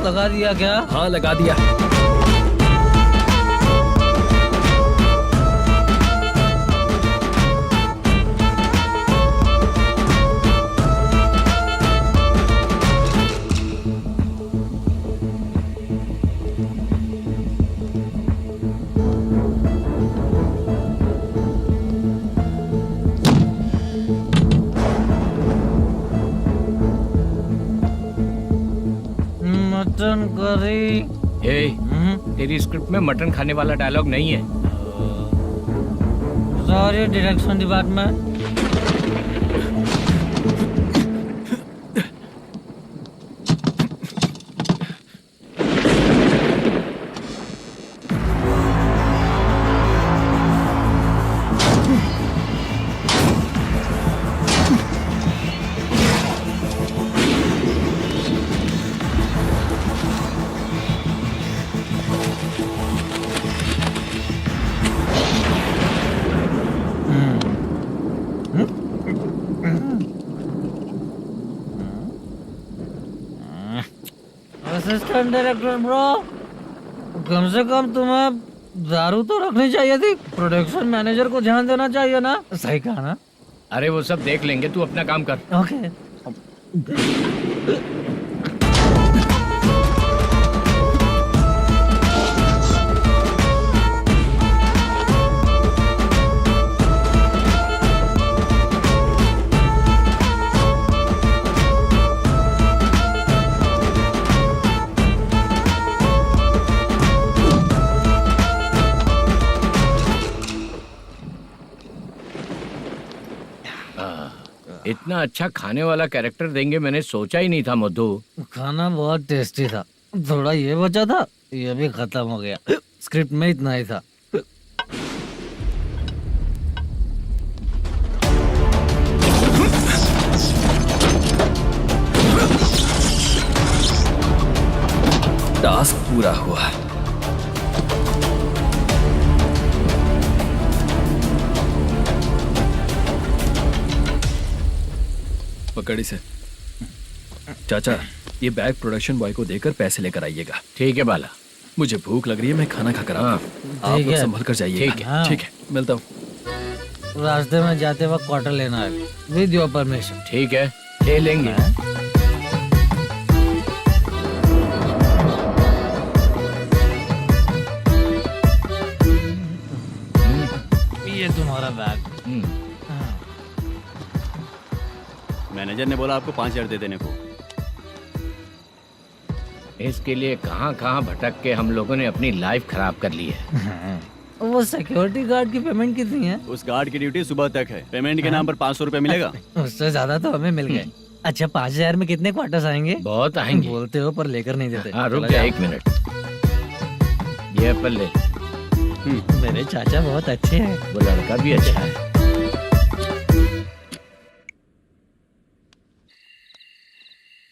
Speaker 4: लगा दिया क्या?
Speaker 11: हाँ लगा दिया।
Speaker 4: Mutton curry.
Speaker 6: तेरी स्क्रिप्ट में मटन खाने वाला डायलॉग नहीं है।
Speaker 4: Sorry direction department. Assistant director bro, कम से कम तुम्हें दारू तो रखनी चाहिए थी। प्रोडक्शन मैनेजर को ध्यान देना चाहिए ना। सही कहा ना?
Speaker 6: अरे वो सब देख लेंगे, तू अपना काम कर।
Speaker 4: ओके।
Speaker 6: इतना अच्छा खाने वाला कैरेक्टर देंगे मैंने सोचा ही नहीं था मधु।
Speaker 4: खाना बहुत टेस्टी था। थोड़ा ये बचा था, ये भी खत्म हो गया। स्क्रिप्ट में इतना ही था।
Speaker 11: टास्क पूरा हुआ। पकड़ी से चाचा, ये बैग प्रोडक्शन बॉय को देकर पैसे लेकर आइएगा।
Speaker 6: ठीक है बाला।
Speaker 11: मुझे भूख लग रही है, मैं खाना खाकर आता हूँ। आप लोग संभल कर जाइए।
Speaker 6: ठीक है।
Speaker 11: ठीक है, मिलता हूँ।
Speaker 4: रास्ते में जाते वक्त क्वार्टर लेना है, विद योर परमिशन।
Speaker 6: ठीक है, ले लेंगे।
Speaker 4: ये तुम्हारा बैग।
Speaker 8: मैनेजर ने बोला आपको 5,000 दे देने को।
Speaker 6: इसके लिए कहाँ कहाँ भटक के हम लोगों ने अपनी लाइफ खराब कर ली है।
Speaker 4: वो सिक्योरिटी गार्ड की पेमेंट कितनी है?
Speaker 8: उस गार्ड की ड्यूटी सुबह तक है। पेमेंट के नाम पर 500 रुपए मिलेगा।
Speaker 4: उससे ज्यादा तो हमें मिल गए। अच्छा, 5,000 में कितने क्वार्टर्स आएंगे?
Speaker 6: बहुत आएंगे।
Speaker 4: बोलते हो पर लेकर नहीं देते।
Speaker 6: हाँ, रुक जा 1 मिनट। ये एप्पल ले।
Speaker 4: मेरे चाचा बहुत अच्छे हैं।
Speaker 6: वो लड़का भी अच्छा है।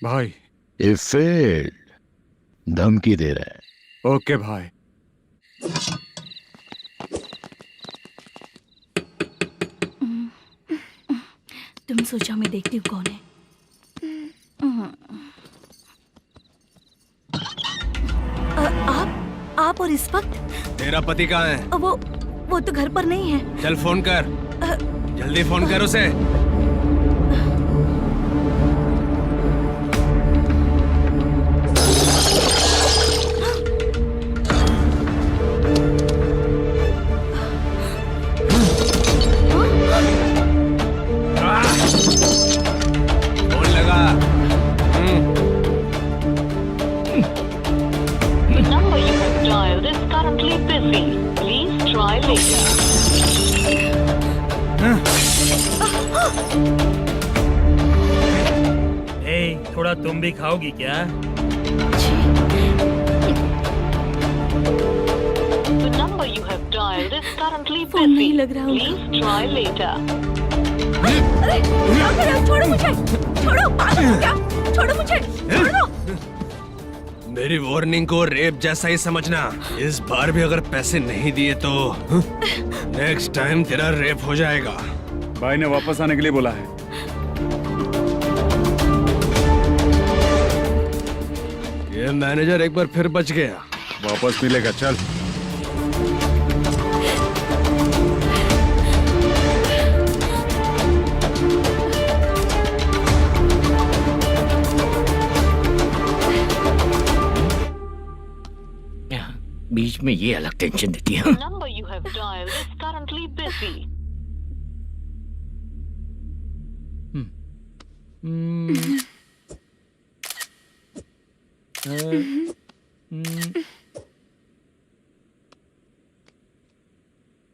Speaker 3: भाई
Speaker 13: ये फेल्ड धमकी दे रहा है।
Speaker 3: ओके भाई।
Speaker 2: तुम सोचा मैं देखती हूँ कौन है। आप और इस वक्त
Speaker 12: तेरा पति कहाँ है?
Speaker 2: वो तो घर पर नहीं है।
Speaker 12: चल फोन कर, जल्दी फोन कर उसे। फोन लगा।
Speaker 14: number you have dialed is currently busy. Please try later.
Speaker 9: थोड़ा तुम भी खाओगी क्या?
Speaker 14: The number you have dialed is currently
Speaker 2: phone नहीं
Speaker 14: busy.
Speaker 2: लग रहा होगा।
Speaker 14: Please try later.
Speaker 2: अरे क्या कर रहे हो? छोड़ो मुझे, छोड़ो, पागल हो क्या? छोड़ो मुझे, छोड़ो।
Speaker 12: मेरी वार्निंग को रेप जैसा ही समझना। इस बार भी अगर पैसे नहीं दिए तो नेक्स्ट टाइम तेरा रेप हो जाएगा।
Speaker 3: भाई ने वापस आने के लिए बोला है।
Speaker 12: ये मैनेजर एक बार फिर बच गया।
Speaker 3: वापस मिलेगा, चल।
Speaker 6: बीच में ये अलग टेंशन देती है।
Speaker 14: The number you have dialed is currently busy.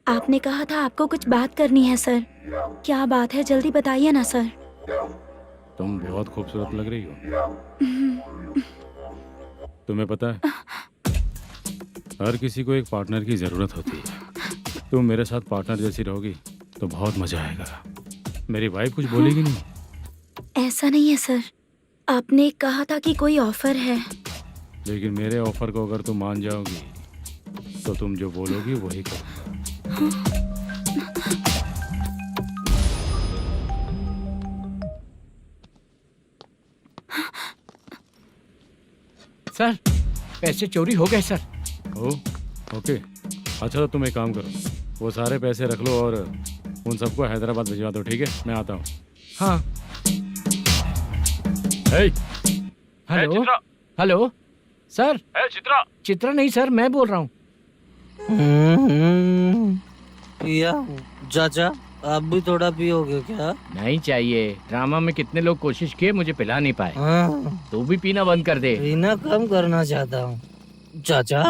Speaker 1: आपने कहा था आपको कुछ बात करनी है सर। क्या बात है, जल्दी बताइए ना सर।
Speaker 7: तुम बहुत खूबसूरत लग रही हो। तुम्हें पता है, हर किसी को एक पार्टनर की जरूरत होती है। तुम मेरे साथ पार्टनर जैसी रहोगी तो बहुत मजा आएगा। मेरी वाइफ कुछ बोलेगी नहीं?
Speaker 1: ऐसा नहीं है सर, आपने कहा था कि कोई ऑफर है।
Speaker 7: लेकिन मेरे ऑफर को अगर तुम मान जाओगी तो तुम जो बोलोगी वही करो।
Speaker 6: सर, पैसे चोरी हो गए सर।
Speaker 7: ओके, अच्छा तो तुम एक काम करो, वो सारे पैसे रख लो और उन सबको हैदराबाद भिजवा दो, ठीक है? मैं आता हूँ।
Speaker 6: हाँ। Hello hello sir.
Speaker 9: Chitra
Speaker 6: Chitra नहीं सर, मैं बोल रहा हूँ।
Speaker 4: या चाचा आप भी थोड़ा पियोगे क्या?
Speaker 6: नहीं चाहिए, ड्रामा में कितने लोग कोशिश किए, मुझे पिला नहीं पाए। तू भी पीना बंद कर दे।
Speaker 4: पीना कम करना चाहता हूँ चाचा।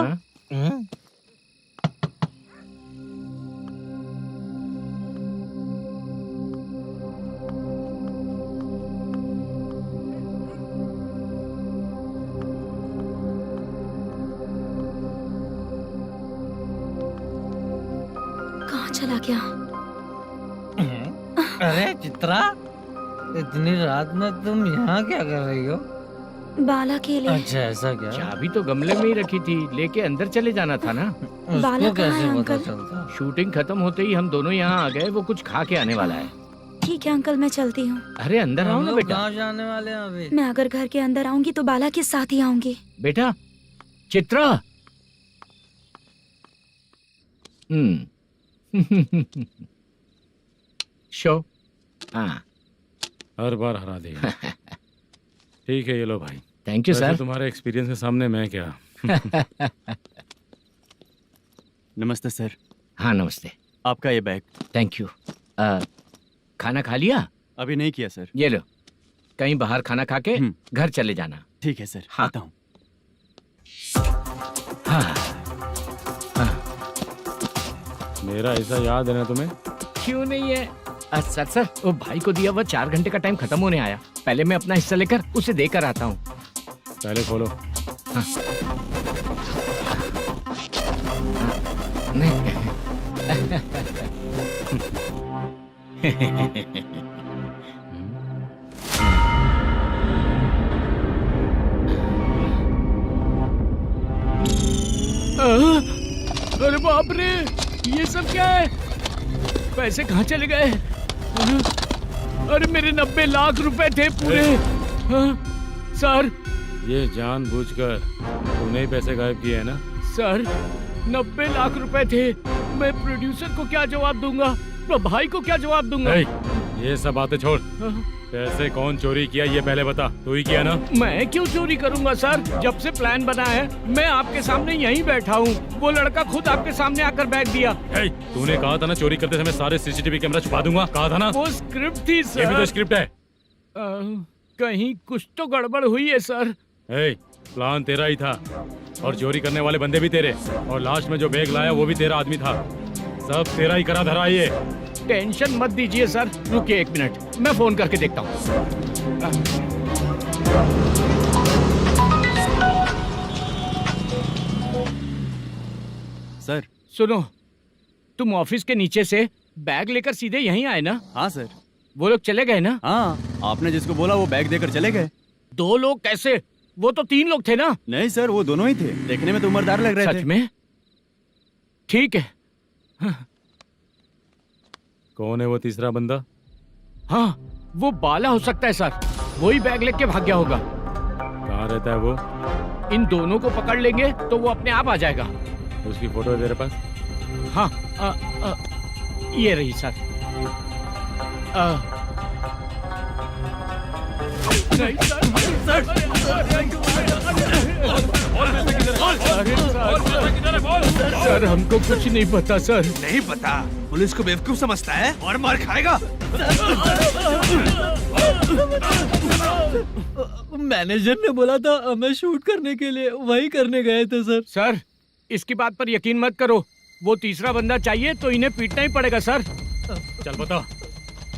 Speaker 1: कहाँ चला गया?
Speaker 4: अरे चित्रा, इतनी रात में तुम यहाँ क्या कर रही हो?
Speaker 1: बाला के लिए।
Speaker 4: अच्छा ऐसा क्या?
Speaker 6: चाबी तो गमले में ही रखी थी, लेके अंदर चले जाना था ना।
Speaker 1: बाला
Speaker 4: उसको
Speaker 1: कहाँ है
Speaker 4: कैसे पता
Speaker 1: अंकल?
Speaker 4: चलता?
Speaker 6: शूटिंग खत्म होते ही हम दोनों यहाँ आ गए, वो कुछ खा के आने वाला है।
Speaker 1: ठीक है अंकल, मैं चलती हूँ।
Speaker 6: अरे अंदर आओ
Speaker 4: हम
Speaker 6: ना
Speaker 4: लोग
Speaker 6: बेटा।
Speaker 4: कहाँ जाने वाले हैं अभी?
Speaker 1: मैं अगर घर के अंदर आऊंगी तो बाला के साथ ही आऊंगी।
Speaker 6: बेटा चित्रा। शो। हाँ
Speaker 7: हर बार हरा दे। ठीक है, ये लो भाई।
Speaker 6: थैंक यू
Speaker 7: वैसे
Speaker 6: सर।
Speaker 7: तुम्हारे एक्सपीरियंस के सामने मैं क्या।
Speaker 8: नमस्ते सर।
Speaker 6: हाँ नमस्ते।
Speaker 8: आपका ये बैग।
Speaker 6: Thank you. खाना खा लिया?
Speaker 8: अभी नहीं किया सर।
Speaker 6: ये लो, कहीं बाहर खाना खा के घर चले जाना।
Speaker 8: ठीक है सर।
Speaker 6: हाँ।
Speaker 8: आता हूँ।
Speaker 6: हाँ।
Speaker 7: मेरा ऐसा याद है ना तुम्हें?
Speaker 6: क्यों नहीं है सर। सर वो भाई को दिया हुआ 4 घंटे का टाइम खत्म होने आया, पहले मैं अपना हिस्सा लेकर उसे देकर आता हूँ।
Speaker 7: पहले खोलो।
Speaker 6: हाँ। अरे बाप रे, ये सब क्या है? पैसे कहाँ चले गए? अरे मेरे 90 लाख रुपए थे पूरे। सर
Speaker 7: ये जानबूझकर तूने ही पैसे गायब किए हैं ना?
Speaker 6: सर 90 लाख रुपए थे, मैं प्रोड्यूसर को क्या जवाब दूंगा, तो भाई को क्या जवाब दूंगा?
Speaker 7: ये सब बातें छोड़, पैसे कौन चोरी किया ये पहले बता। तू ही किया ना?
Speaker 6: मैं क्यों चोरी करूंगा सर, जब से प्लान बना है मैं आपके सामने यहीं बैठा हूँ, वो लड़का खुद आपके सामने आकर बैग दिया।
Speaker 7: तूने कहा था ना चोरी करते समय सारे सीसीटीवी कैमरा छुपा दूंगा, कहा था ना?
Speaker 6: वो स्क्रिप्ट थी सर।
Speaker 7: ये भी तो स्क्रिप्ट है।
Speaker 6: कहीं कुछ तो गड़बड़ हुई है सर।
Speaker 7: प्लान तेरा ही था और चोरी करने वाले बंदे भी तेरे, और लास्ट में जो बैग लाया वो भी तेरा आदमी था। सब तेरा ही करा धरा ये।
Speaker 6: टेंशन मत दीजिए सर, रुकिए 1 मिनट, मैं फोन करके देखता हूँ।
Speaker 8: सर
Speaker 6: सुनो, तुम ऑफिस के नीचे से बैग लेकर सीधे यहीं आए ना?
Speaker 8: हाँ सर।
Speaker 6: वो लोग चले गए ना?
Speaker 8: हाँ, आपने जिसको बोला वो बैग देकर चले गए।
Speaker 6: 2 लोग कैसे? वो तो 3 लोग थे ना?
Speaker 8: नहीं सर, वो दोनों ही थे, देखने में तो उम्रदार लग रहे थे।
Speaker 6: सच में? ठीक है।
Speaker 7: कौन है वो तीसरा बंदा?
Speaker 6: हाँ, वो बाला हो सकता है सर, वही बैग लेके भाग गया होगा।
Speaker 7: कहाँ रहता है वो?
Speaker 6: इन दोनों को पकड़ लेंगे तो वो अपने आप आ जाएगा।
Speaker 7: उसकी फोटो है तेरे पास?
Speaker 6: हाँ ये रही सर। नहीं सर, हमको कुछ नहीं पता सर।
Speaker 12: नहीं पता? पुलिस को बेवकूफ समझता है और मार खाएगा।
Speaker 4: मैनेजर ने बोला था हमें शूट करने के लिए, वही करने गए थे सर।
Speaker 6: सर इसकी बात पर यकीन मत करो, वो तीसरा बंदा चाहिए तो इन्हें पीटना ही पड़ेगा सर।
Speaker 7: चल बता,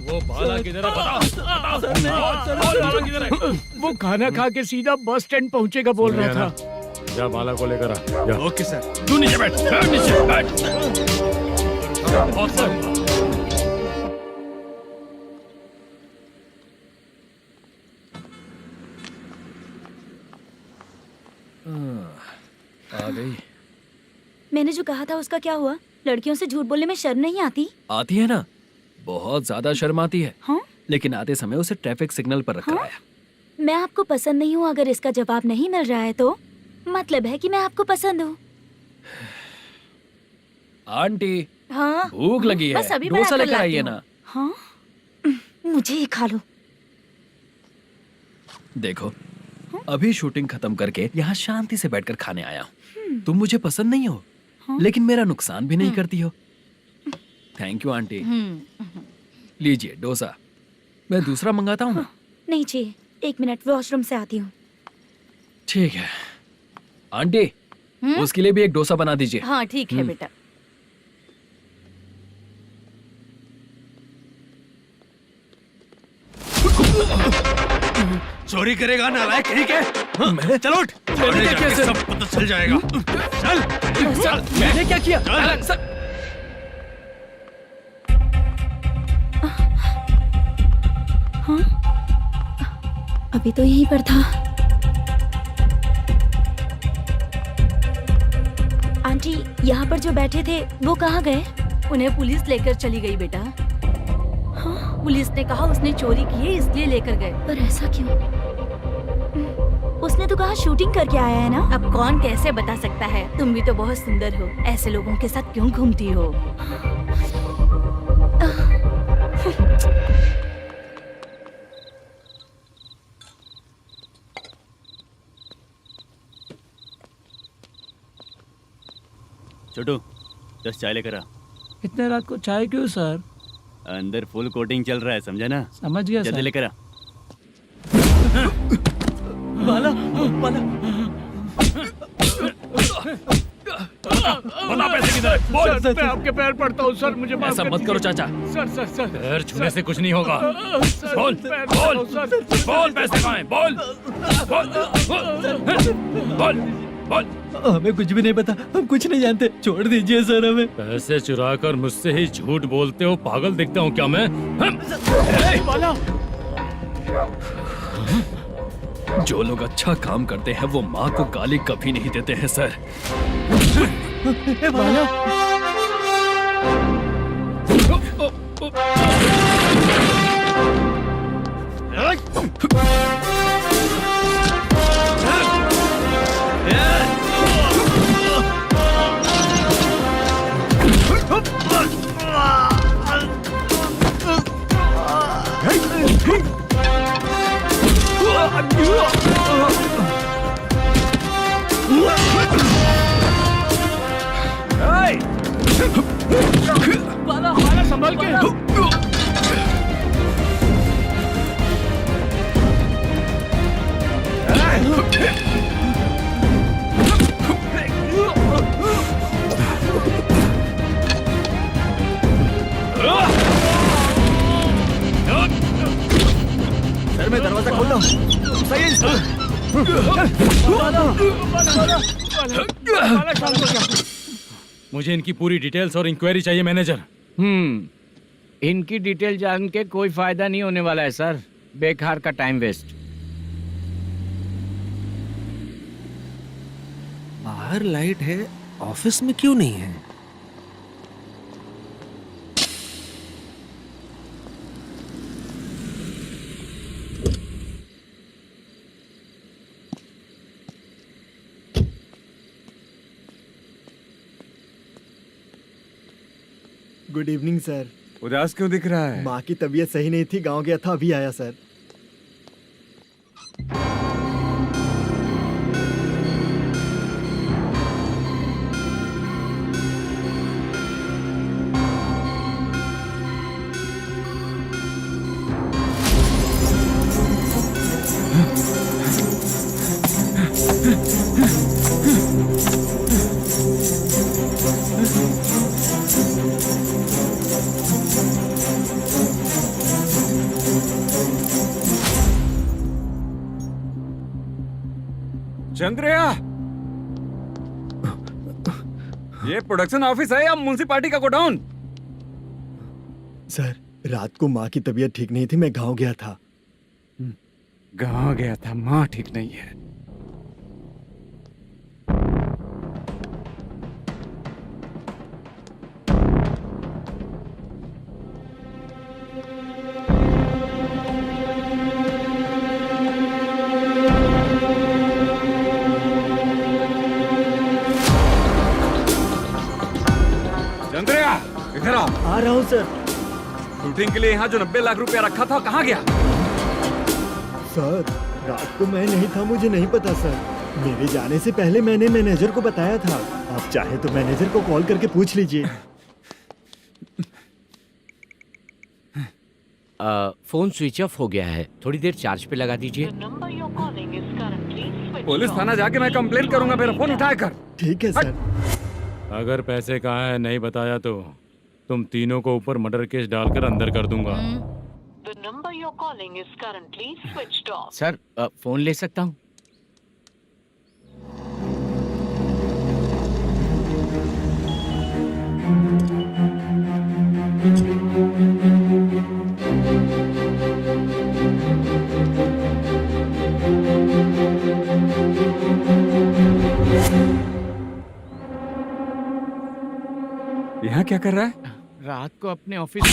Speaker 7: वो बाला किधर है? बता।
Speaker 6: वो खाना खा के सीधा बस स्टैंड पहुंचेगा बोल रहा था।
Speaker 7: जा बाला को लेकर आ। जा।
Speaker 12: Okay sir.
Speaker 7: तू नीचे बैठ, नीचे बैठ।
Speaker 11: आ गई।
Speaker 1: मैंने जो कहा था उसका क्या हुआ? लड़कियों से झूठ बोलने में शर्म नहीं आती?
Speaker 11: आती है ना, बहुत ज्यादा शर्म आती है।
Speaker 1: हाँ?
Speaker 11: लेकिन आते समय उसे ट्रैफिक सिग्नल पर रखा
Speaker 1: हाँ?
Speaker 11: है।
Speaker 1: मैं आपको पसंद नहीं हूँ, अगर इसका जवाब नहीं मिल रहा है तो मतलब है कि मैं आपको पसंद हूँ।
Speaker 11: आंटी
Speaker 2: हाँ
Speaker 11: भूख लगी है,
Speaker 2: बस अभी
Speaker 11: डोसा
Speaker 2: बनाकर
Speaker 11: लेकर
Speaker 2: लाती
Speaker 11: आइए
Speaker 2: हूँ।
Speaker 11: ना।
Speaker 2: हाँ मुझे ही खा लो।
Speaker 11: देखो अभी शूटिंग खत्म करके यहाँ शांति से बैठकर खाने आया हूँ। तुम मुझे पसंद नहीं हो, लेकिन मेरा नुकसान भी नहीं करती हो। Thank you aunty. लीजिए डोसा। मैं दूसरा मंगाता हूँ ना।
Speaker 1: नहीं चाहिए, 1 मिनट वॉशरूम से आती हूँ।
Speaker 11: ठीक है आंटी, उसके लिए भी एक डोसा बना दीजिए।
Speaker 2: हाँ ठीक है बेटा।
Speaker 12: चोरी करेगा नालायक कहीं के? हाँ, चलो उठ।
Speaker 11: मैंने क्या किया सर?
Speaker 12: सब पता चल जाएगा। चल
Speaker 11: सर मैंने क्या किया? सर
Speaker 1: हाँ? अभी तो यहीं पर था। आंटी यहाँ पर जो बैठे थे वो कहाँ गए?
Speaker 2: उन्हें पुलिस लेकर चली गई बेटा।
Speaker 1: हाँ?
Speaker 2: पुलिस ने कहा उसने चोरी की है इसलिए लेकर गए।
Speaker 1: पर ऐसा क्यों? उसने तो कहा शूटिंग करके आया है ना।
Speaker 2: अब कौन कैसे बता सकता है? तुम भी तो बहुत सुंदर हो, ऐसे लोगों के साथ क्यों घूमती हो?
Speaker 8: छोटू 10 चाय लेकर आ।
Speaker 4: इतने रात को चाय क्यों सर?
Speaker 8: अंदर फुल कोटिंग चल रहा है, समझा ना?
Speaker 4: समझ गया
Speaker 8: जल्दी
Speaker 4: सर।
Speaker 8: लेकर आ।
Speaker 4: बाला बाला
Speaker 7: बता पैसे किधर है? बोल।
Speaker 6: सर मैं आपके पैर पड़ता हूँ सर, मुझे माफ
Speaker 11: ऐसा
Speaker 6: कर
Speaker 11: मत करो चाचा।
Speaker 6: सर सर सर
Speaker 7: पैर छूने से कुछ नहीं होगा।
Speaker 6: सर,
Speaker 7: बोल
Speaker 6: पैर
Speaker 7: बोल
Speaker 6: पड़ता हूँ, सर।
Speaker 7: बोल, पैसे कहाँ हैं? बोल बोल बोल बोल।
Speaker 4: हमें कुछ भी नहीं पता, हम कुछ नहीं जानते, छोड़ दीजिए सर हमें।
Speaker 7: पैसे चुराकर मुझसे ही झूठ बोलते हो, पागल दिखता हूँ क्या मैं?
Speaker 11: जो लोग अच्छा काम करते हैं वो माँ को गाली कभी नहीं देते हैं सर।
Speaker 6: बाला बाला संभाल के।
Speaker 10: सर मैं दरवाजा खोलता हूँ। सही है
Speaker 7: मुझे इनकी पूरी डिटेल्स और इंक्वायरी चाहिए मैनेजर।
Speaker 6: इनकी डिटेल जान के कोई फायदा नहीं होने वाला है सर, बेकार का टाइम वेस्ट।
Speaker 12: बाहर लाइट है, ऑफिस में क्यों नहीं है?
Speaker 10: Good evening sir.
Speaker 3: उदास क्यों दिख रहा है?
Speaker 10: माँ की तबीयत सही नहीं थी, गांव गया था, अभी आया सर।
Speaker 3: चंद्रया, ये प्रोडक्शन ऑफिस है या म्युनिसिपालिटी का गोडाउन?
Speaker 10: सर रात को माँ की तबीयत ठीक नहीं थी, मैं गांव गया था।
Speaker 3: गाँव गया था, माँ ठीक नहीं है। शूटिंग के लिए यहाँ जो 90 लाख रुपया रखा था कहाँ गया?
Speaker 10: सर रात को मैं नहीं था, मुझे नहीं पता सर। मेरे जाने से पहले मैंने मैनेजर को बताया था। आप चाहे तो मैनेजर को कॉल करके पूछ लीजिए।
Speaker 6: फोन स्विच ऑफ हो गया है, थोड़ी देर चार्ज पे लगा दीजिए।
Speaker 3: पुलिस थाना जाके मैं कंप्लेंट करूंगा, मेरा फोन उठाया कर।
Speaker 10: ठीक है सर।
Speaker 7: अगर पैसे कहाँ है नहीं बताया तो तुम तीनों को ऊपर मर्डर केस डालकर अंदर कर दूंगा।
Speaker 14: The number you're calling is currently switched off.
Speaker 6: Sir phone ले सकता हूँ?
Speaker 3: यहाँ क्या कर रहा है?
Speaker 6: रात को अपने ऑफिस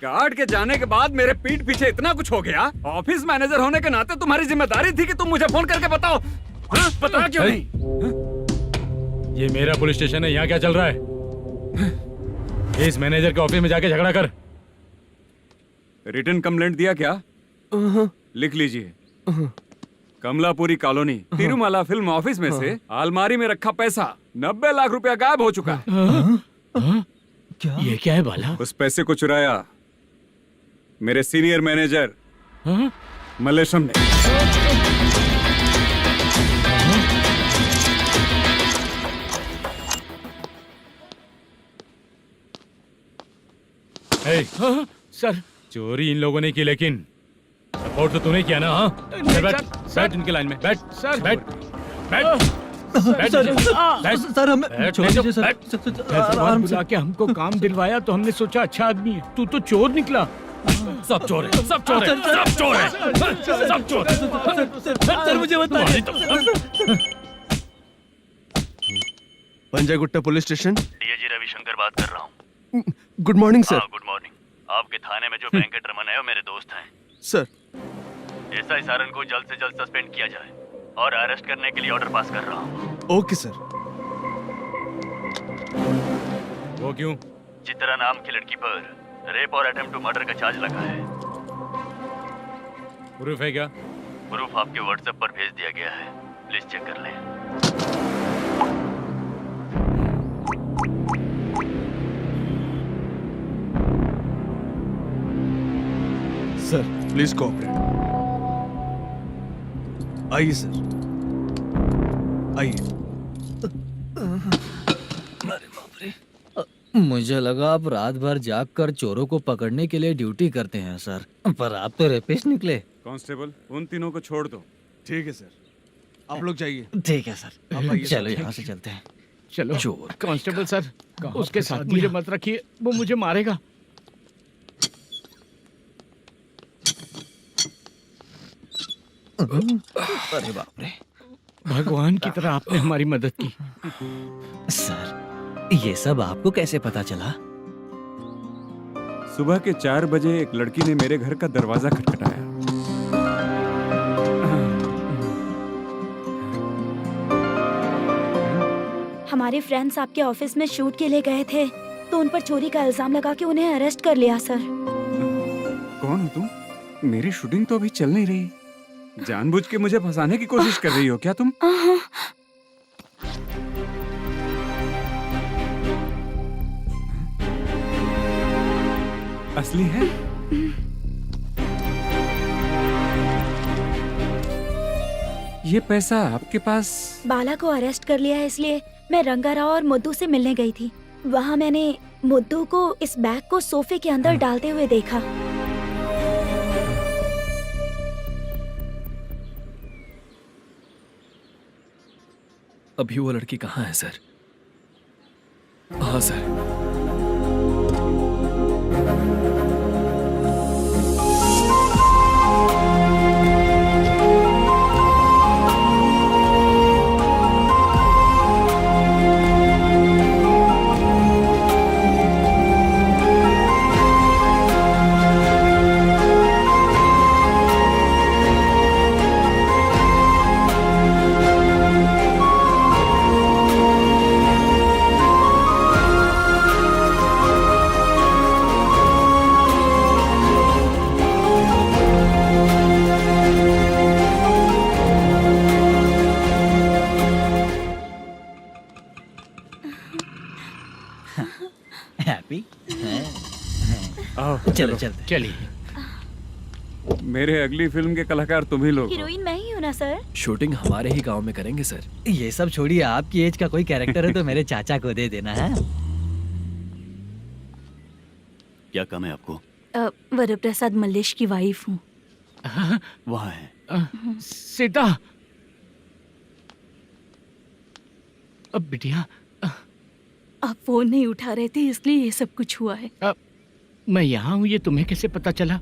Speaker 3: गार्ड के जाने के बाद मेरे पीठ पीछे इतना कुछ हो गया। ऑफिस मैनेजर होने के नाते तुम्हारी जिम्मेदारी थी कि तुम मुझे फोन करके बताओ। हाँ? बता क्यों नहीं?
Speaker 7: ये मेरा पुलिस स्टेशन है, यहाँ क्या चल रहा है? इस मैनेजर के ऑफिस में जाके झगड़ा कर।
Speaker 3: रिटन कंप्लेंट दिया क्या? लिख लीजिए। Kamalapuri colony Tirumala film office में से अलमारी में रखा पैसा 90 लाख रुपया गायब हो चुका है।
Speaker 6: ये क्या है बाला?
Speaker 3: उस पैसे को चुराया मेरे सीनियर मैनेजर मल्लेशम ने।
Speaker 6: सर
Speaker 7: चोरी इन लोगों ने की, लेकिन सपोर्ट तो तूने किया ना? हाँ बैठ बैठ इनके लाइन में बैठ।
Speaker 6: सर
Speaker 7: बैठ बैठ
Speaker 4: सर हमें छोड़ दीजिए सर।
Speaker 6: आराम बुला के हमको काम दिलवाया तो हमने सोचा अच्छा आदमी है, तू तो चोर निकला।
Speaker 7: सब चोर है, सब चोर है, सब चोर है, सब चोर है।
Speaker 4: सर मुझे बताइए।
Speaker 12: Panjagutta police station.
Speaker 8: DIG Ravishankar बात कर रहा हूँ।
Speaker 12: Good morning sir.
Speaker 8: Good morning. आपके थाने में जो वेंकट रमन है वो मेरे दोस्त हैं।
Speaker 12: सर
Speaker 8: एसआई सारन को जल्द से जल्द सस्पेंड किया जाए और अरेस्ट करने के लिए ऑर्डर पास कर रहा हूँ।
Speaker 12: Okay sir.
Speaker 7: वो क्यों?
Speaker 8: चित्रा नाम की लड़की पर रेप और अटेम्प्ट टू मर्डर का चार्ज लगा है।
Speaker 7: प्रूफ है क्या?
Speaker 8: प्रूफ आपके व्हाट्सएप पर भेज दिया गया है, प्लीज चेक कर लें।
Speaker 12: Sir please cooperate. आइए सर, आइए।
Speaker 4: मुझे लगा आप रात भर जाग कर चोरों को पकड़ने के लिए ड्यूटी करते हैं सर, पर आप तो रेपिस्ट निकले।
Speaker 3: कांस्टेबल उन तीनों को छोड़ दो।
Speaker 12: ठीक है सर, आप लोग जाइए।
Speaker 4: ठीक है सर, चलो यहाँ से चलते हैं।
Speaker 6: चलो चोर कांस्टेबल सर, उसके साथ मुझे मत रखिए, वो मुझे मारेगा।
Speaker 4: अरे बाप रे,
Speaker 6: भगवान की तरह आपने हमारी मदद की।
Speaker 4: सर ये सब आपको कैसे पता चला?
Speaker 3: सुबह के 4 बजे एक लड़की ने मेरे घर का दरवाजा खटखटाया।
Speaker 1: हमारे फ्रेंड्स आपके ऑफिस में शूट के लिए गए थे तो उन पर चोरी का इल्जाम लगा के उन्हें अरेस्ट कर लिया सर।
Speaker 3: कौन हो तुम? मेरी शूटिंग तो अभी चल नहीं रही। जानबूझ के मुझे फंसाने की कोशिश कर रही हो क्या तुम? असली है? ये पैसा आपके पास?
Speaker 1: बाला को अरेस्ट कर लिया है इसलिए मैं रंगाराव और मुद्दू से मिलने गई थी। वहाँ मैंने मुद्दू को इस बैग को सोफे के अंदर डालते हुए देखा।
Speaker 11: अभी वो लड़की कहाँ है सर? हाँ सर।
Speaker 4: चलो चलते।
Speaker 6: चलिए।
Speaker 3: मेरे अगली फिल्म के कलाकार तुम ही लोग हो।
Speaker 1: हीरोइन मैं ही हूँ ना सर।
Speaker 11: शूटिंग हमारे ही गांव में करेंगे सर।
Speaker 4: ये सब छोड़िए, आपकी एज का कोई कैरेक्टर है तो मेरे चाचा को दे देना है।
Speaker 8: क्या काम है आपको?
Speaker 2: वरप्रसाद मल्लेश की वाइफ हूँ।
Speaker 8: वहाँ है।
Speaker 6: सीता। अब बिटिया
Speaker 2: आप फोन नहीं उठा रहे थे इसलिए ये सब कुछ हुआ है।
Speaker 6: मैं यहाँ हूँ, ये तुम्हें कैसे पता चला?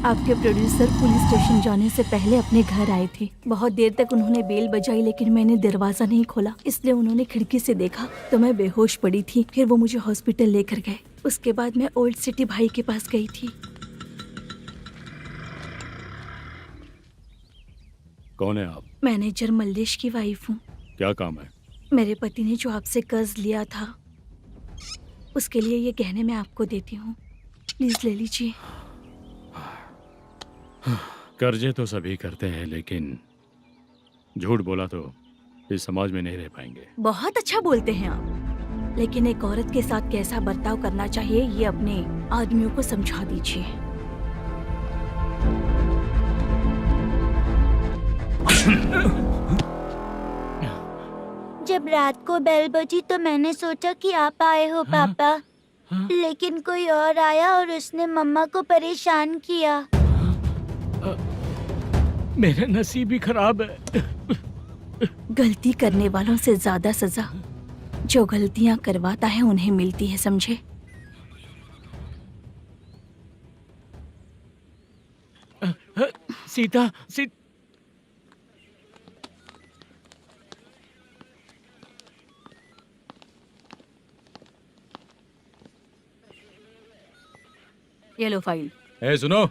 Speaker 2: आपके प्रोड्यूसर पुलिस स्टेशन जाने से पहले अपने घर आए थे। बहुत देर तक उन्होंने बेल बजाई लेकिन मैंने दरवाजा नहीं खोला, इसलिए उन्होंने खिड़की से देखा तो मैं बेहोश पड़ी थी। फिर वो मुझे हॉस्पिटल लेकर गए। उसके बाद मैं ओल्ड सिटी भाई के पास गई थी।
Speaker 7: कौन है आप?
Speaker 2: मैनेजर मल्लेश की वाइफ हूँ।
Speaker 7: क्या काम है?
Speaker 2: मेरे पति ने जो आपसे कर्ज लिया था उसके लिए ये गहने मैं आपको देती हूँ, प्लीज ले लीजिए।
Speaker 7: कर्जे तो सभी करते हैं, लेकिन झूठ बोला तो इस समाज में नहीं रह पाएंगे।
Speaker 2: बहुत अच्छा बोलते हैं आप, लेकिन एक औरत के साथ कैसा बर्ताव करना चाहिए ये अपने आदमियों को समझा दीजिए।
Speaker 1: जब रात को बेल बजी तो मैंने सोचा कि आप आए हो पापा, लेकिन कोई और आया और उसने मम्मा को परेशान किया।
Speaker 6: मेरा नसीब ही खराब है।
Speaker 2: गलती करने वालों से ज्यादा सजा जो गलतियां करवाता है उन्हें मिलती है, समझे?
Speaker 6: सीता,
Speaker 2: ये लो फाइल।
Speaker 7: सुनो,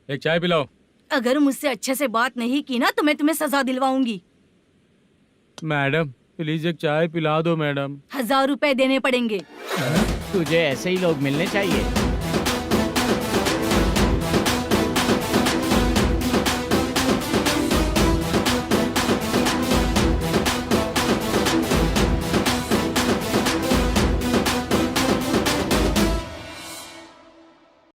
Speaker 7: एक चाय पिलाओ।
Speaker 2: अगर मुझसे अच्छे से बात नहीं की ना तो मैं तुम्हें सजा दिलवाऊंगी।
Speaker 7: मैडम प्लीज एक चाय पिला दो मैडम।
Speaker 2: 1000 रुपए देने पड़ेंगे।
Speaker 6: तुझे ऐसे ही लोग मिलने चाहिए।